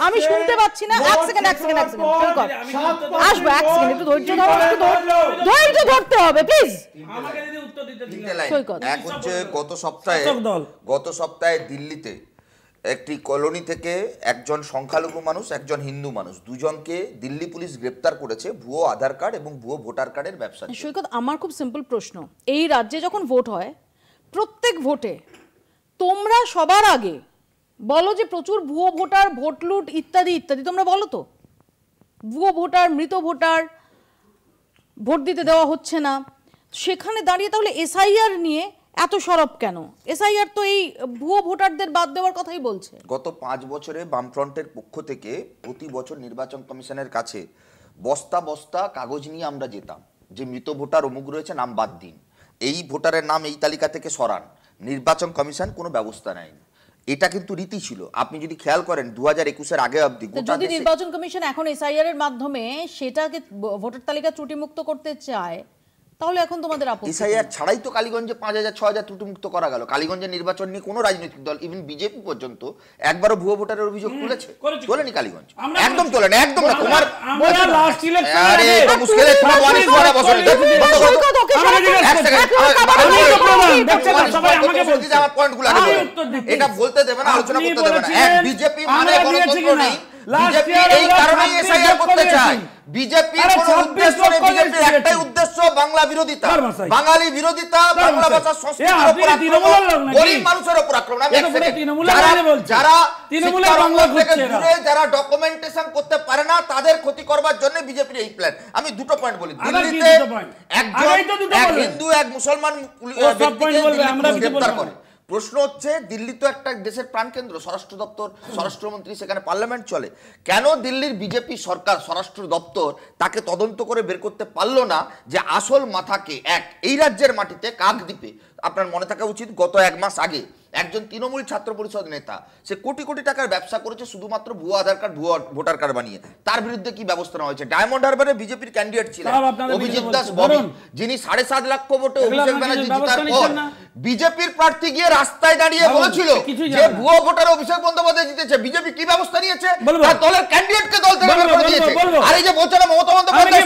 আমি শুনতে পাচ্ছি না। এক সেকেন্ড আসবো, এক সেকেন্ড, একটু ধৈর্য ধরো, একটু ধৈর্য ধরতে হবে প্লিজ। আমাকে যদি উত্তর দিতে এক হচ্ছে গত সপ্তাহে দিল্লিতে একটি কলোনি থেকে একজন সংখ্যালঘু মানুষ, একজন হিন্দু মানুষ, দুজনকে দিল্লি পুলিশ গ্রেপ্তার করেছে ভুয়ো আধার কার্ড এবং ভুয়ো ভোটার কার্ডের ব্যবসা। সৈকত, আমার খুব সিম্পল প্রশ্ন, এই রাজ্যে যখন ভোট হয় প্রত্যেক ভোটে তোমরা সবার আগে বলো যে প্রচুর ভুয়ো ভোটার, ভোট লুট ইত্যাদি ইত্যাদি, তোমরা বলো তো ভুয়ো ভোটার, মৃত ভোটার, ভোট দিতে দেওয়া হচ্ছে না। সেখানে দাঁড়িয়ে তাহলে এসআইআর নিয়ে এত সরব কেন? এসআইআর তো এই ভুয়ো ভোটারদের বাদ দেওয়ার কথাই বলছে। গত 5 বছরে বামফ্রন্টের পক্ষ থেকে প্রতি বছর নির্বাচন কমিশনের কাছে বস্তা বস্তা কাগজ নিয়ে আমরা যেতাম যে মৃত ভোটার অমুক রয়েছে, নাম বাদ দিন, এই ভোটারের নাম এই তালিকা থেকে সরান। নির্বাচন কমিশন কোনো ব্যবস্থা নেয়নি। এটা কিন্তু রীতি ছিল। আপনি যদি খেয়াল করেন 2021-এর আগে অবধি যদি নির্বাচন কমিশন এখন এসআইআর এর মাধ্যমে সেটাকে ভোটার তালিকা ত্রুটিমুক্ত করতে চায়, তাহলে এখন তোমাদের আপত্তি? এসআইআর ছাড়াই তো কালীগঞ্জে 5000-6000 ত্রুটিমুক্ত করা গেল। কালীগঞ্জের নির্বাচন নিয়ে কোনো রাজনৈতিক দল, ইভেন বিজেপি পর্যন্ত একবারও ভুয়ো ভোটারের অভিযোগ তুলেছে? তোলেনি কালীগঞ্জ, একদম তোলেন, একদম না। তোমার লাস্ট ইলেকশন আরে তো মুশকিলে তোমার ওয়ানিস বলা বসে আমার পয়েন্টগুলো আগে এটা বলতে দেবে না, আলোচনা করতে দেবে না। এক বিজেপি মানে গণতন্ত্র নেই, বিজেপি এই কারণেই এসআইআর করতে চায়। বিজেপির কোনো উদ্দেশ্য নেই, বিজেপির একটাই উদ্দেশ্য বাংলা বিরোধিতা, বাঙালি বিরোধিতা, বাংলা ভাষা সংস্কৃতির উপর আক্রমণ, গরিব মানুষের উপর আক্রমণ। যারা বাংলা থেকে দূরে, যারা ডকুমেন্টেশন করতে পারে না, তাদের ক্ষতি করবার জন্য বিজেপির এই প্ল্যান। আমি দুটো পয়েন্ট বলি। দিল্লিতে এক হিন্দু এক মুসলমান গ্রেপ্তার করে। প্রশ্ন হচ্ছে দিল্লি তো একটা দেশের প্রাণকেন্দ্র, স্বরাষ্ট্র দপ্তর, স্বরাষ্ট্রমন্ত্রী, সেখানে পার্লামেন্ট চলে। কেন দিল্লির বিজেপি সরকার স্বরাষ্ট্র দপ্তর তাকে তদন্ত করে বের করতে পারলো না যে আসল মাথাকে এই রাজ্যের মাটিতে কাকদ্বীপে? আপনার মনে থাকা উচিত গত 1 মাস আগে একজন তৃণমূল ছাত্র পরিষদ নেতা, সে কোটি কোটি টাকার ব্যবসা করেছে শুধুমাত্র ভুয়ো আধার কার্ড, ভুয়ো ভোটার কার্ড বানিয়ে। তার বিরুদ্ধে কি ব্যবস্থা নেওয়া হয়েছে? ডায়মন্ড হারবারে বিজেপির ক্যান্ডিডেট ছিলেন অভিজিৎ দাস ববি, যিনি 7.5 লক্ষ ভোটে অভিষেক ব্যানার্জি জেতার পর বিজেপির প্রার্থী গিয়ে রাস্তায় দাঁড়িয়ে বলেছিল যে ভুয়ো ভোটার অভিষেক বন্দ্যোপাধ্যায় জিতেছে। বিজেপি কি ব্যবস্থা নিয়েছে? তার দলের ক্যান্ডিডেটকে দল থেকে বের করে দিয়েছে। আর এই যে বলছে না মমতা বন্দ্যোপাধ্যায়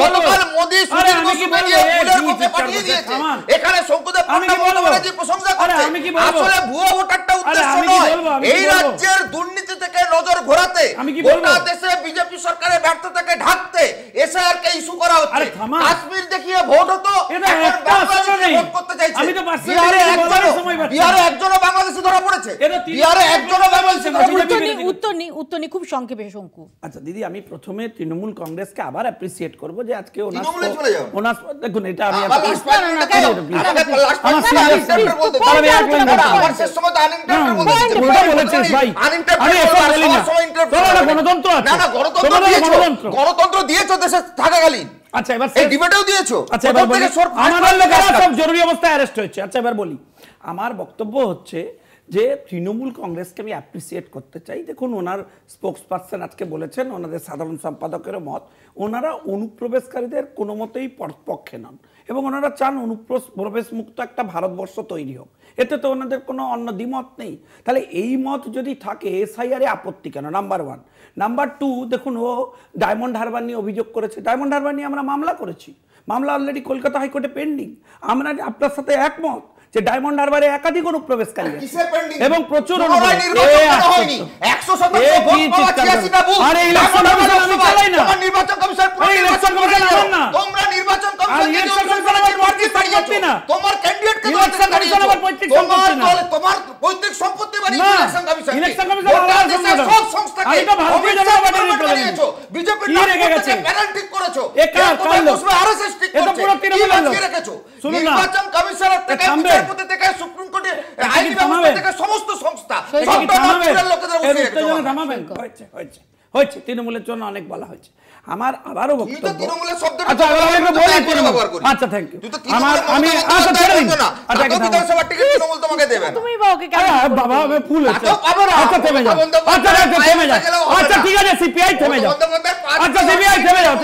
গতকাল মোদি সুনীল বসু দিয়ে ফুলের বুকে পাঠিয়ে দিয়েছে, এখানে শঙ্কুদেব পান্ডা বন্দ্যোপাধ্যায় প্রশংসা করছে। আসলে ভুয়ো ভোটারটা উদ্দেশ্য নয়, এই রাজ্যের দুর্নীতি থেকে নজর ঘোরাতে, গোটা দেশে বিজেপি সরকারের ব্যর্থতাকে ঢাকতে এসআইআর কে ইস্যু করা হচ্ছে। কাশ্মীর দেখিয়ে ভোট হতো, এখন বাংলাদেশে ভোট করতে চাইছে। বিহারে একজনও বাংলাদেশে ধরা পড়েছে, বিহারে একজনও বাংলাদেশে ধরা পড়েছে। উত্তর নি খুব সংক্ষেপে শঙ্কু। আচ্ছা দিদি, আমি প্রথমে তৃণমূল কংগ্রেসকে আবার অ্যাপ্রিসিয়েট করব যে আজকে ওনার দেখুন, এটা আমি গণতন্ত্র দিয়েছো দেশে থাকাকালীন। আচ্ছা এবার এই ডিবেটেও দিয়েছো। আচ্ছা এবার বলি, আমার লোকেরা সব জরুরি অবস্থায় অ্যারেস্ট হয়েছে। আচ্ছা এবার বলি, আমার বক্তব্য হচ্ছে যে তৃণমূল কংগ্রেসকে আমি অ্যাপ্রিসিয়েট করতে চাই। দেখুন, ওনার স্পোক্স পার্সন আজকে বলেছেন, ওনাদের সাধারণ সম্পাদকেরও মত, ওনারা অনুপ্রবেশকারীদের কোনো মতেই পক্ষে নন। এবং ওনারা চান অনুপ্রবেশ মুক্ত একটা ভারতবর্ষ তৈরি হোক, এতে তো ওনাদের কোনো অন্য দ্বিমত নেই। তাহলে এই মত যদি থাকে এসআইআরে আপত্তি কেন? নাম্বার 1। নাম্বার 2, দেখুন ও ডায়মন্ড হারবার নিয়ে অভিযোগ করেছে, ডায়মন্ড হারবার নিয়ে আমরা মামলা করেছি, মামলা অলরেডি কলকাতা হাইকোর্টে পেন্ডিং। আমরা আপনার সাথে একমত যে ডায়মন্ড হারবারে একাধিক অনুপ্রবেশকারী এবং প্রচুর হয়েছে, তৃণমূলের জন্য অনেক বলা হয়েছে। আমার আবারও বক্তব্য, আচ্ছা থ্যাংক ইউ, আমি বাবা ফুল আচ্ছা থেমে যাও, আচ্ছা ঠিক আছে সিপিআই থেমে যাও, আচ্ছা সিপিআই থেমে যাও,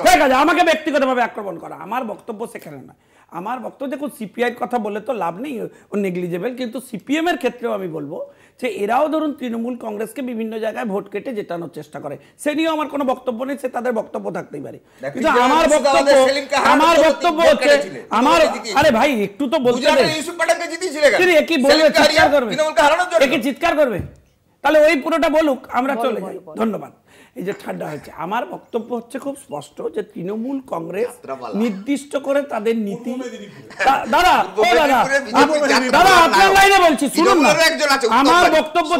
ঠিক আছে, আমাকে ব্যক্তিগতভাবে আক্রমণ করা আমার বক্তব্য সেখানে না। আমার বক্তব্য দেখুন, সিপিআইয়ের কথা বলে তো লাভ নেই, ও নেগলিজেবল, কিন্তু সিপিএম এর ক্ষেত্রেও আমি বলবো যে এরাও ধরুন তৃণমূল কংগ্রেসকে বিভিন্ন জায়গায় ভোট কেটে জেতানোর চেষ্টা করে, সে নিয়েও আমার কোনো বক্তব্য নেই, সে তাদের বক্তব্য থাকতেই পারে, কিন্তু আমার বক্তব্য হচ্ছে আরে ভাই একটু তো বলতে চিৎকার করবে, তাহলে ওই পুরোটা বলুক, আমরা চলে যাই, ধন্যবাদ। এই যে ঠান্ডা হচ্ছে, আমার বক্তব্য হচ্ছে খুব স্পষ্ট যে তৃণমূল কংগ্রেস নির্দিষ্ট করে তাদের নীতি, দাদা আপনার লাইনে বলছি শুনুন না, আমার বক্তব্য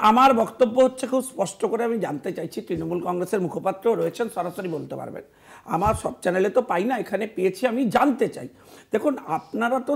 আমার বক্তব্য হচ্ছে খুব স্পষ্ট করে আমি জানতে চাইছি, তৃণমূল কংগ্রেসের মুখপাত্র রয়েছেন, সরাসরি বলতে পারবেন, আমার সব চ্যানেলে তো পাই না, এখানে পেয়েছি, আমি জানতে চাই। দেখুন আপনারা তো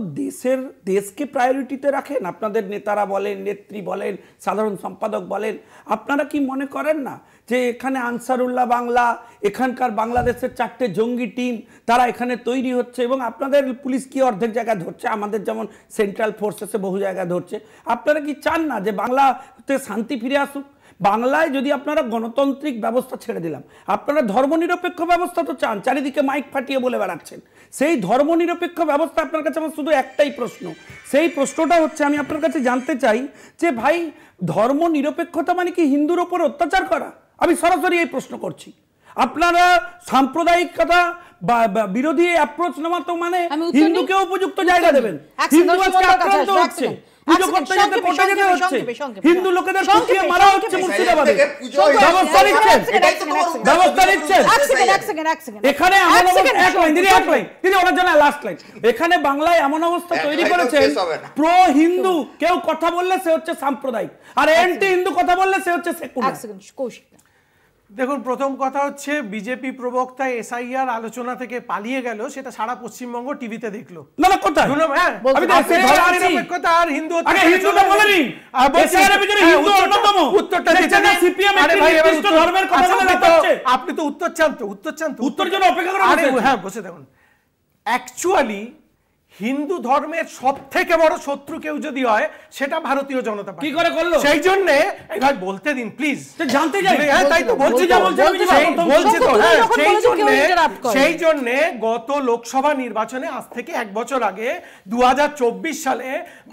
দেশকে প্রায়োরিটিতে রাখেন, আপনাদের নেতারা বলেন, নেত্রী বলেন, সাধারণ সম্পাদক বলেন, আপনারা কি মনে করেন না যে এখানে আনসারুল্লাহ বাংলা, এখানকার বাংলাদেশের 4টে জঙ্গি টিম তারা এখানে তৈরি হচ্ছে, এবং আপনাদের পুলিশ কি অর্ধেক জায়গায় ধরছে, আমাদের যেমন সেন্ট্রাল ফোর্সেসে বহু জায়গায় ধরছে, আপনারা কি চান না যে বাংলাতে শান্তি ফিরে আসুক? বাংলায় যদি আপনারা গণতান্ত্রিক ব্যবস্থা ছেড়ে দিলাম, আপনারা ধর্মনিরপেক্ষ ব্যবস্থা তো চান, চারিদিকে মাইক ফাটিয়ে বলে বেড়াচ্ছেন, সেই ধর্মনিরপেক্ষ ব্যবস্থা আপনার কাছে আমার শুধু একটাই প্রশ্ন, সেই প্রশ্নটা হচ্ছে আমি আপনার কাছে জানতে চাই যে ভাই ধর্মনিরপেক্ষতা মানে কি হিন্দুর ওপর অত্যাচার করা? আমি সরাসরি এই প্রশ্ন করছি। আপনারা সাম্প্রদায়িকতা বিরোধী অ্যাপ্রোচ নেওয়া তো মানে হিন্দুকে উপযুক্ত জায়গা দেবেন, হিন্দু আজকে আক্রান্ত হচ্ছে, পুজো করতে যেতে কোর্টে যেতে হচ্ছে, হিন্দু লোকেদের কুপিয়ে মারা হচ্ছে মুর্শিদাবাদে, ব্যবস্থা নিচ্ছেন এখানে ওনার জন্য লাস্ট লাইন, এখানে বাংলায় এমন অবস্থা তৈরি করেছেন প্রো হিন্দু কেউ কথা বললে সে হচ্ছে সাম্প্রদায়িক, আর অ্যান্টি হিন্দু কথা বললে সে হচ্ছে সেকুলার। দেখুন, প্রথম কথা হচ্ছে বিজেপি প্রবক্তা এসআইআর আলোচনা থেকে পালিয়ে গেল, সেটা সারা পশ্চিমবঙ্গ টিভিতে দেখলো। না না কোথায় ধর্মনিরপেক্ষতা আর হিন্দু হিন্দুটা বলেনি, আপনি তো উত্তর চান, তো উত্তর চান, তো উত্তর জন্য অপেক্ষা করেন। হ্যাঁ বসে দেখুন, অ্যাকচুয়ালি হিন্দু ধর্মের সব থেকে বড় শত্রু কেউ যদি হয় সেটা ভারতীয় জনতা পার্টি। কি করে করলো? সেই জন্য ভাই বলতে দিন প্লিজ, জানতে চাই। হ্যাঁ তাই তো বলছি, বলছি তো, সেই জন্য গত লোকসভা নির্বাচনে আজ থেকে 1 বছর আগে 2024 সালে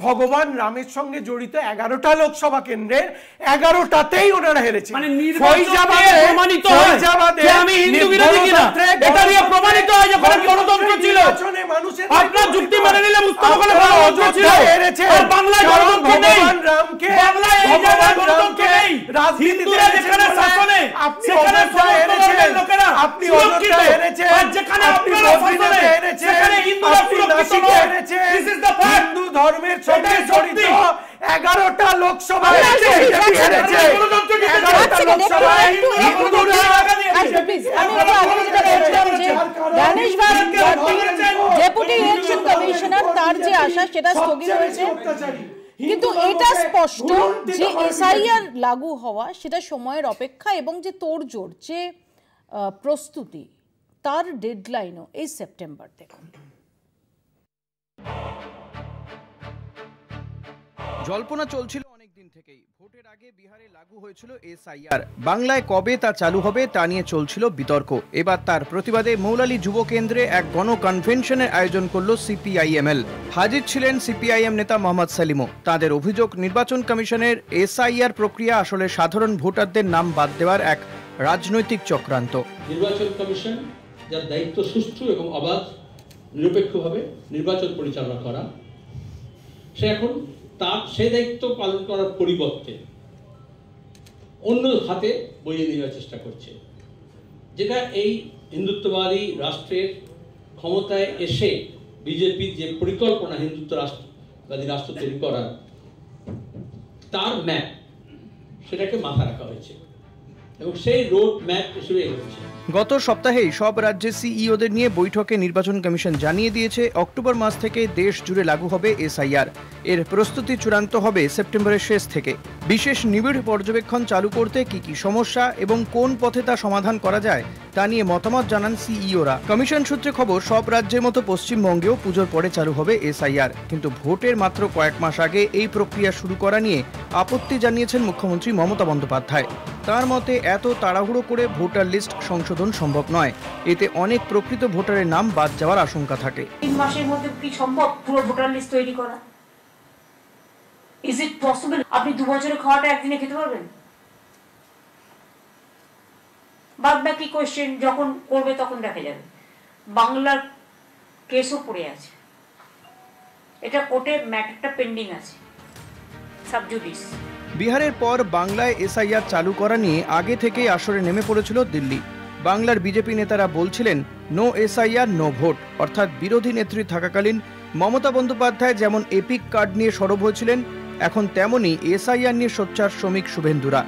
ভগবান রামের সঙ্গে জড়িত 11টা লোকসভা কেন্দ্রের 11টাতেই ওনারা হেরেছে। মানে প্রমাণিত হয় যে আমি হিন্দু বিরোধী কিনা, এটা নিয়ে প্রমাণিত হয় যখন গণতন্ত্র ছিল, মানুষের আপনার যুক্তি মেনে নিলে মুস্তাফা খানের গণতন্ত্র ছিল, আর বাংলায় গণতন্ত্র নেই, বাংলায় ভগবান রামকে নেই, হিন্দুরা যেখানে শাসনে সেখানে সমস্ত লোকেরা আপনি সুরক্ষিত, আর যেখানে আপনারা শাসনে সেখানে হিন্দুরা সুরক্ষিত নয়। This is the fact. Hindu ধর্মের সঙ্গে জড়িত 11টা লোকসভায় হেরেছে, 11টা লোকসভায় ডেপুটি ইলেকশন কমিশনার তার যে আশা সেটা স্থগিত হয়েছে, কিন্তু এটা স্পষ্ট যে এসআইআর লাগু হওয়া সেটা সময়ের অপেক্ষা, এবং যে তোড়জোড় যে প্রস্তুতি তার ডেডলাইনও এই সেপ্টেম্বর। দেখুন, জল্পনা চলছিল অনেকদিন থেকেই ভোটের আগে বিহারে লাগু হয়েছিল এসআইআর। বাংলায় কবে তা চালু হবে তা নিয়ে চলছিল বিতর্ক। এবার তার প্রতিবাদে মৌলালী যুব কেন্দ্রে এক গণ কনভেনশনের আয়োজন করল সিপিআইএমএল। হাজির ছিলেন সিপিআইএম নেতা মোহাম্মদ সেলিমও। তাদের অভিযোগ, নির্বাচন কমিশনের এসআইআর প্রক্রিয়া আসলে সাধারণ ভোটারদের নাম বাদ দেওয়ার এক রাজনৈতিক চক্রান্ত। নির্বাচন কমিশন যার দায়িত্ব সুষ্ঠু এবং অবাধ নিরপেক্ষভাবে নির্বাচন পরিচালনা করা, সে এখন তার সেই দায়িত্ব পালন করার পরিবর্তে অন্য হাতে বইয়ে নেওয়ার চেষ্টা করছে, যেটা এই হিন্দুত্ববাদী রাষ্ট্রের ক্ষমতায় এসে বিজেপির যে পরিকল্পনা হিন্দুত্ব রাষ্ট্রবাদী রাষ্ট্র তৈরি করার, তার ম্যাপ সেটাকে মাথা রাখা হয়েছে এবং সেই রোড ম্যাপ হিসেবে এগোচ্ছে। গত সপ্তাহেই সব রাজ্যের সিইওদের নিয়ে বৈঠকে নির্বাচন কমিশন জানিয়ে দিয়েছে অক্টোবর মাস থেকে দেশ জুড়ে লাগু হবে এসআইআর। এর প্রস্তুতি চূড়ান্ত হবে সেপ্টেম্বরের শেষ থেকে। বিশেষ নিবিড় পর্যবেক্ষণ চালু করতে কি কি সমস্যা এবং কোন পথে তা সমাধান করা যায় তা নিয়ে মতামত জানান সিইওরা। কমিশন সূত্রে খবর, সব রাজ্যের মতো পশ্চিমবঙ্গেও পুজোর পরে চালু হবে এসআইআর, কিন্তু ভোটের মাত্র কয়েক মাস আগে এই প্রক্রিয়া শুরু করা নিয়ে আপত্তি জানিয়েছেন মুখ্যমন্ত্রী মমতা বন্দ্যোপাধ্যায়। তার মতে এত তাড়াহুড়ো করে ভোটার লিস্ট সংশোধন সম্ভব নয়, এতে অনেক প্রকৃত ভোটারের নাম বাদ যাওয়ার আশঙ্কা থাকে। 3 মাসের মধ্যে কি সম্ভব পুরো ভোটার লিস্ট তৈরি করা? Is it possible? আপনি 2 বছরের খাওয়াটা একদিনে খেতে পারবেন? বাদ বাকি কোশ্চেন যখন করবে তখন দেখা যাবে। বাংলার কেসও পড়ে আছে, এটা কোর্টে ম্যাটারটা পেন্ডিং আছে, সাবজুডিস। বিহারের পর বাংলায় এসআইআর চালু করা নিয়ে আগে থেকেই আসরে নেমে পড়েছিল দিল্লি। বাংলার বিজেপি নেতারা বলছিলেন নো এসআইআর নো ভোট, অর্থাৎ বিরোধী নেত্রী থাকাকালীন মমতা বন্দ্যোপাধ্যায় যেমন এপিক কার্ড নিয়ে সরব হয়েছিলেন, এখন তেমনই এসআইআর নিয়ে সোচ্চার শ্রমিক শুভেন্দুরা।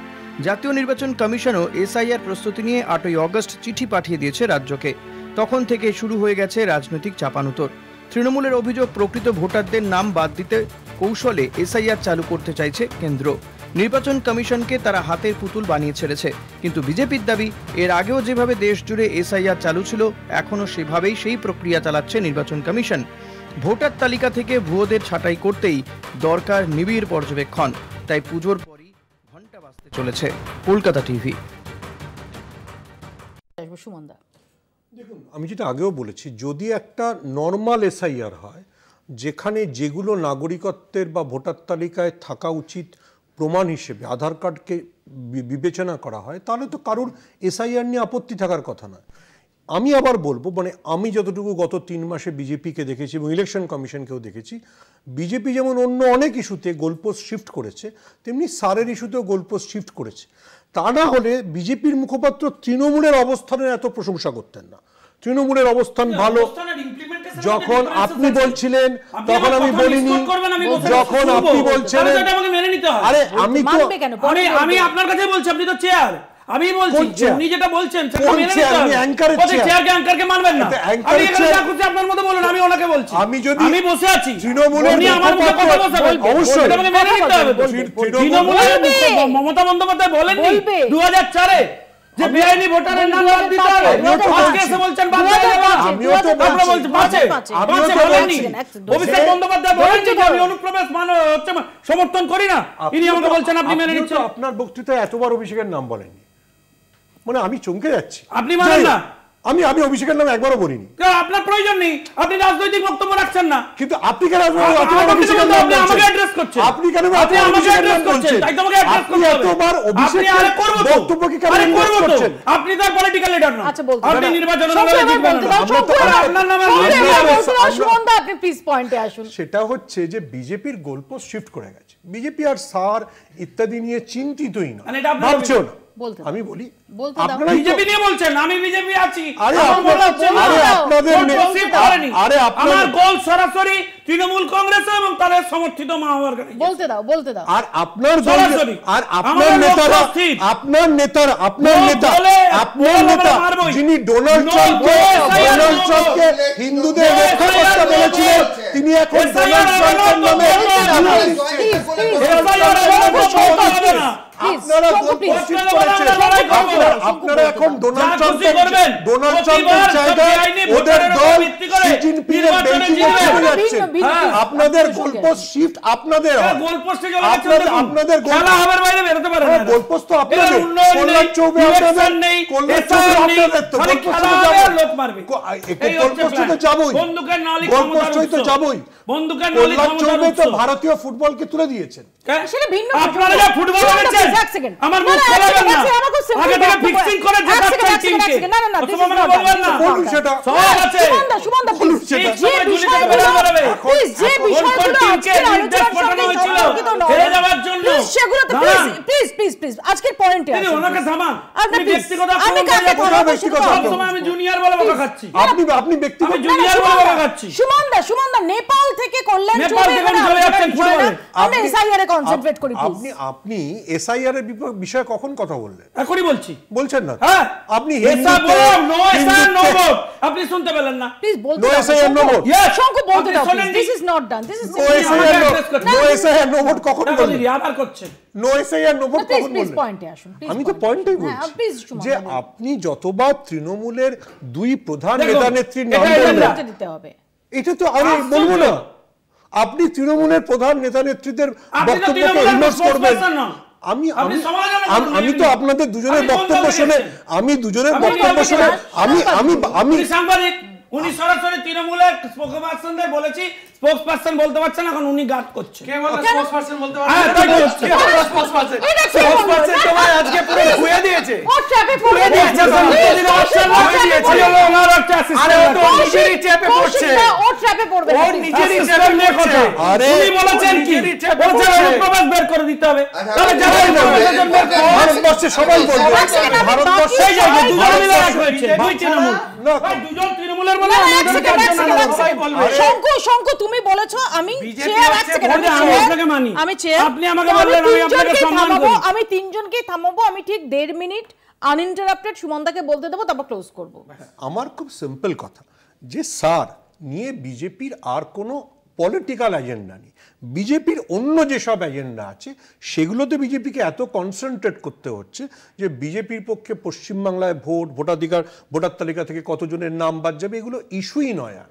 জাতীয় নির্বাচন কমিশনও এসআইআর প্রস্তুতি নিয়ে 8ই অগস্ট চিঠি পাঠিয়ে দিয়েছে রাজ্যকে। তখন থেকে শুরু হয়ে গেছে রাজনৈতিক চাপানুতর। তৃণমূলের অভিযোগ, প্রকৃত ভোটারদের নাম বাদ দিতে কৌশলে এসআইআর চালু করতে চাইছে কেন্দ্র। নির্বাচন কমিশনকে তারা হাতের পুতুল বানিয়ে ছেড়েছে, কিন্তু বিজেপির দাবি এর আগেও যেভাবে দেশ জুড়ে এসআইআর চালু ছিল এখনও সেভাবেই সেই প্রক্রিয়া চালাচ্ছে নির্বাচন কমিশন। ভোটার তালিকা থেকে ভুয়োদের ছাঁটাই করতেই দরকার নিবিড় পর্যবেক্ষণ। তাই পুজোর পরই ঘন্টা বাজতে চলেছে। কলকাতা টিভি। দেখুন, আমি যেটা আগেও বলেছি, যদি একটা নর্মাল এসআইআর হয় যেখানে যেগুলো নাগরিকত্বের বা ভোটার তালিকায় থাকা উচিত প্রমাণ হিসেবে আধার কার্ডকে বিবেচনা করা হয়, তাহলে তো কারোর এসআইআর নিয়ে আপত্তি থাকার কথা নয়। আমি আবার বলবো, মানে আমি যতটুকু গত 3 মাসে বিজেপিকে দেখেছি এবং ইলেকশন কমিশনকেও দেখেছি, বিজেপি যেমন অন্য অনেক ইস্যুতে গোলপোস্ট শিফট করেছে, তেমনি সারের ইস্যুতেও গোলপোস্ট শিফট করেছে। তা না হলে বিজেপির মুখপাত্র তৃণমূলের অবস্থানের এত প্রশংসা করতেন না। তৃণমূলের অবস্থান ভালো যখন আপনি বলছিলেন, তখন আমি বলিনি। যখন আপনি বলছেন, আরে আমি তো আমি আপনার কাছে বলছি, আপনি তো চেয়ার, আমি বলছি উনি যেটা বলছেন সেটা মেনে নিতে হবে। আমি অ্যাঙ্কারের চেয়ারকে অ্যাঙ্কারকে মানবেন না। আপনি এখানে যা খুশি আপনার মতো বলুন, আমি ওনাকে বলছি। আমি বসে আছি, উনি আমার মুখে কথা বলছেন, অবশ্যই এটা মেনে নিতে হবে। তৃণমূলের মুখে মমতা বন্দ্যোপাধ্যায় বলেননি 2004-এ যে বেআইনি ভোটারের নাম বাদ দিতে হবে, আজকে এসে বলছেন বাদ দিতে হবে। আমিও তো বলছি পাঁচে বলেননি। অভিষেক বন্দ্যোপাধ্যায় বলেননি যে আমি অনুপ্রবেশ সমর্থন করি না, ইনি আমাকে বলছেন আপনি মেনে নিচ্ছেন। আপনার বক্তৃতায় এতবার অভিষেকের নাম বলেননি, মানে আমি চমকে যাচ্ছি। আপনি মানেন না? আমি অভিষেকের নাম একবারও বলিনি। আপনার প্রয়োজন নেই, আপনি রাজনৈতিক বক্তব্য রাখছেন না। কিন্তু আপনি কেন আপনি আমাকে অ্যাড্রেস করছেন? আপনি কেন আপনি আমাকে অ্যাড্রেস করছেন? তাই তোমাকে অ্যাড্রেস করতে হবে। এতবার অভিষেকের বক্তব্যকে কেন অ্যাড্রেস করছেন? আপনি তো পলিটিক্যাল লিডার না। আচ্ছা, বলতে আপনি নির্বাচনের লড়াই জিতবেন না। আপনার নামে আপনি প্লিজ পয়েন্টে আসুন। সেটা হচ্ছে যে বিজেপির গোলপোস্ট শিফট করে গেছে। বিজেপি আর সার ইত্যাদি নিয়ে চিন্তিতই না, ভাবছেও না। আমি বলি, আপনারা বিজেপি নিয়ে বলছেন, আমি বিজেপি আছি। আমার গোল সরাসরি তৃণমূল কংগ্রেস এবং তাদের সমর্থিত মাওবাদ। বলতে দাও। আর আপনার নেতা যিনি ডোনাল্ড ট্রাম্পকে হিন্দুদের রক্ষা করতে বলেছিলেন, তিনি এখন ডোনাল্ড ট্রাম্পের নামে আপনারা গোলপোস্ট শিফট করেছেন। আপনারা এখন ডোনাল্ড ট্রাম্পের জায়গায় ওদের দল শি জিনপিংয়ের বেইজিংয়ে চলে যাচ্ছে। আপনাদের গোলপোস্ট শিফট আপনাদের গোলপোস্টে আপনাদের খেলা হবার বাইরে বেরোতে পারে না। গোলপোস্ট তো আপনাদের, কল্যাণ চৌবে আপনাদের, কল্যাণ চৌবে আপনাদের, তো গোলপোস্টে তো যাবে, লোক মারবে, গোলপোস্টে তো যাবই, বন্দুকের নলি গোলপোস্টে তো যাবই, বন্দুকের নলি কল্যাণ চৌবে তো ভারতীয় ফুটবলকে তুলে দিয়েছেন। সেটা ভিন্ন। আপনারা যা ফুটবল খেলেছেন আমার মুখ খোলাবেন না, আগে থেকে ফিক্সিং করে জেতাচ্ছেন টিমকে। না না না, তোমরা বলবেন না, বলুন সেটা সব আছে। সুমন দা বলুন সেটা, যে বিষয়গুলো যে বিষয়গুলো আজকে নির্দেশ পাঠানো হয়েছিল হেরে যাওয়ার জন্য, সেগুলো তো প্লিজ আজকের পয়েন্টে তিনি ওনাকে থামান। আপনি ব্যক্তিগত আমি কাকে ব্যক্তিগত সময় আমি জুনিয়র বলে বকা খাচ্ছি, আপনি ব্যক্তিগত, আমি জুনিয়র বলে বকা খাচ্ছি। সুমন দা নেপাল থেকে কল্যাণ চৌবে চলে যাচ্ছেন ফুটবলে। আমরা এসআইআর এ কনসেন্ট্রেট করি প্লিজ। আপনি এসআইআর এর বিষয়ে কখন কথা বললেন? এখনই বলছেন না? হ্যাঁ, আপনি এসা বলো নো এসআইআর নো ভোট, আপনি শুনতে পেলেন না? প্লিজ বলতে no SIR no vote, Shanku বলতে দাও please. This is not done, this is no SIR no vote কখন বললেন? আবার করছেন নো এসআইআর নো ভোট কখন প্লিজ বললেন? পয়েন্টে আসুন। আমি তো পয়েন্টেই বলছি যে আপনি যতবার তৃণমূলের দুই প্রধান নেতা নেত্রীর নাম বললেন দিতে হবে, এটা তো আমি বলবো না। আপনি তৃণমূলের প্রধান নেতা নেত্রীদের বক্তব্যকে ইগনোর করবেন। আমি তো আপনাদের দুজনের বক্তব্য শুনে আমি সাংবাদিক, উনি সরাসরি তৃণমূলের স্পোকসপারসনদের বলেছি, স্পোকসপারসন বলতে পারছেন, এখন উনি গার্ড করছে। কে বলে স্পোকসপারসন বলতে পারছেন? স্পোকসপারসন তোমার আজকে পুরো ঘুরে দিয়েছে, ও ট্র্যাপে পড়ে দিয়েছে, ওনার একটা অ্যাসিস্ট্যান্ট, আরে ও তো নিজেরই ট্র্যাপে পড়ছে, ও ট্র্যাপে পড়বে, ও নিজেরই ট্র্যাপে পড়ছে। আরে উনি বলেছেন কি, বলছেন অনুপ্রবেশ বের করে দিতে হবে, তাহলে যারাই ভারতবর্ষে সবাই বলবে, ভারতবর্ষে দুজন মিলে এক হয়েছে, দুই তৃণমূল, দুজন তৃণমূলের বলে শঙ্কু তুমি বলেছো আমি আপনি আমাকে বললেন আমি আপনাকে সম্মান করি, আমি তিনজনকে থামাবো, আমি ঠিক 1.5 মিনিট আনইন্টারাপ্টেড সুমনদাকে বলতে দেবো, তারপর ক্লোজ করব। আমার খুব সিম্পল কথা যে স্যার নিয়ে বিজেপির আর কোনো পলিটিক্যাল এজেন্ডা নেই, বিজেপির অন্য যেসব এজেন্ডা আছে সেগুলোতে বিজেপিকে এত কনসেন্ট্রেট করতে হচ্ছে যে বিজেপির পক্ষে পশ্চিমবাংলায় ভোটার তালিকা থেকে কতজনের নাম বাদ যাবে এগুলো ইস্যুই নয়। আর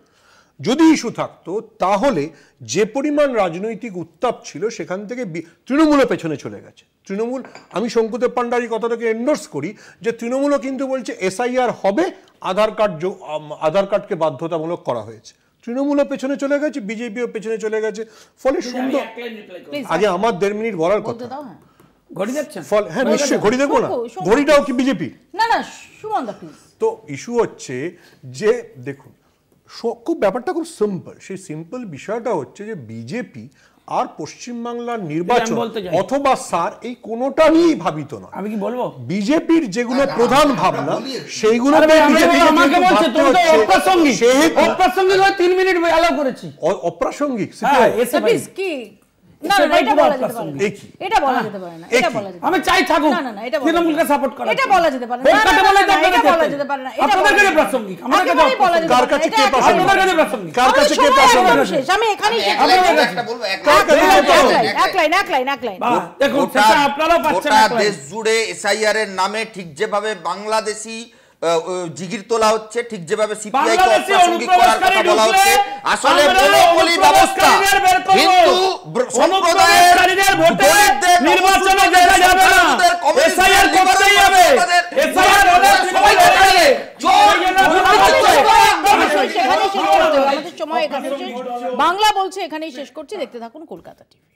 যদি ইস্যু থাকতো তাহলে যে পরিমাণ রাজনৈতিক উত্তাপ ছিল সেখান থেকে তৃণমূলের পেছনে চলে গেছে। তৃণমূল, আমি শঙ্কুদেব পান্ডার এই কথাটাকে এন্ডোর্স করি যে তৃণমূলও কিন্তু বলছে এসআইআর হবে, আধার কার্ডকে বাধ্যতামূলক করা হয়েছে, তৃণমূলও পেছনে চলে গেছে, বিজেপিও পেছনে চলে গেছে। ফলে সুন্দর, আগে আমার 1.5 মিনিট বলার কথা, ঘড়ি দেখছেন? হ্যাঁ নিশ্চয়ই ঘড়ি দেখবো না, ঘড়িটাও কি বিজেপি? না সুমনদা প্লিজ। তো ইস্যু হচ্ছে যে দেখুন খুব ব্যাপারটা খুব সিম্পল, সেই সিম্পল বিষয়টা হচ্ছে যে বিজেপি আর পশ্চিমবাংলার নির্বাচন অথবা স্যার এই কোনোটা নিয়েই ভাবিত না। আমি কি বলবো, বিজেপির যেগুলো প্রধান ভাবনা সেইগুলো অপ্রাসঙ্গিক 3 মিনিট অ্যালাউ করেছি, অপ্রাসঙ্গিক কি না এটা বলা যেতে পারে না, এটা বলা যেতে পারে না, এটা বলা যেতে আমি চাই থাকুক, না এটা তৃণমূলকে সাপোর্ট করা, এটা বলা যেতে পারে না, এটা বলা যেতে পারে না, এটা আপনাদের কাছে প্রাসঙ্গিক, আমাদের কাছে বলা যেতে কার কাছে কে প্রাসঙ্গিক, আপনাদের কাছে প্রাসঙ্গিক, কার কাছে কে প্রাসঙ্গিক, আমি এখানেই একটা বলবো, এক লাইন দেখুন সেটা আপনারাও পাচ্ছেন। গোটা দেশ জুড়ে এসআইআর এর নামে ঠিক যেভাবে বাংলাদেশি জিগির তোলা হচ্ছে, ঠিক যেভাবে সিপিআই কে অপ্রাসঙ্গিক করার কথা বলা হচ্ছে, আসলে মনোপলি ব্যবস্থা হিন্দু সম্প্রদায়ের ভোটারদের নির্বাচনে দেখা যাবে না, এসআইআর করতেই হবে, এসআইআর হলে সবাই দেখাবে আমাদের সময় এখানে শেষ। বাংলা বলছে এখানেই শেষ করছি, দেখতে থাকুন কলকাতা টিভি।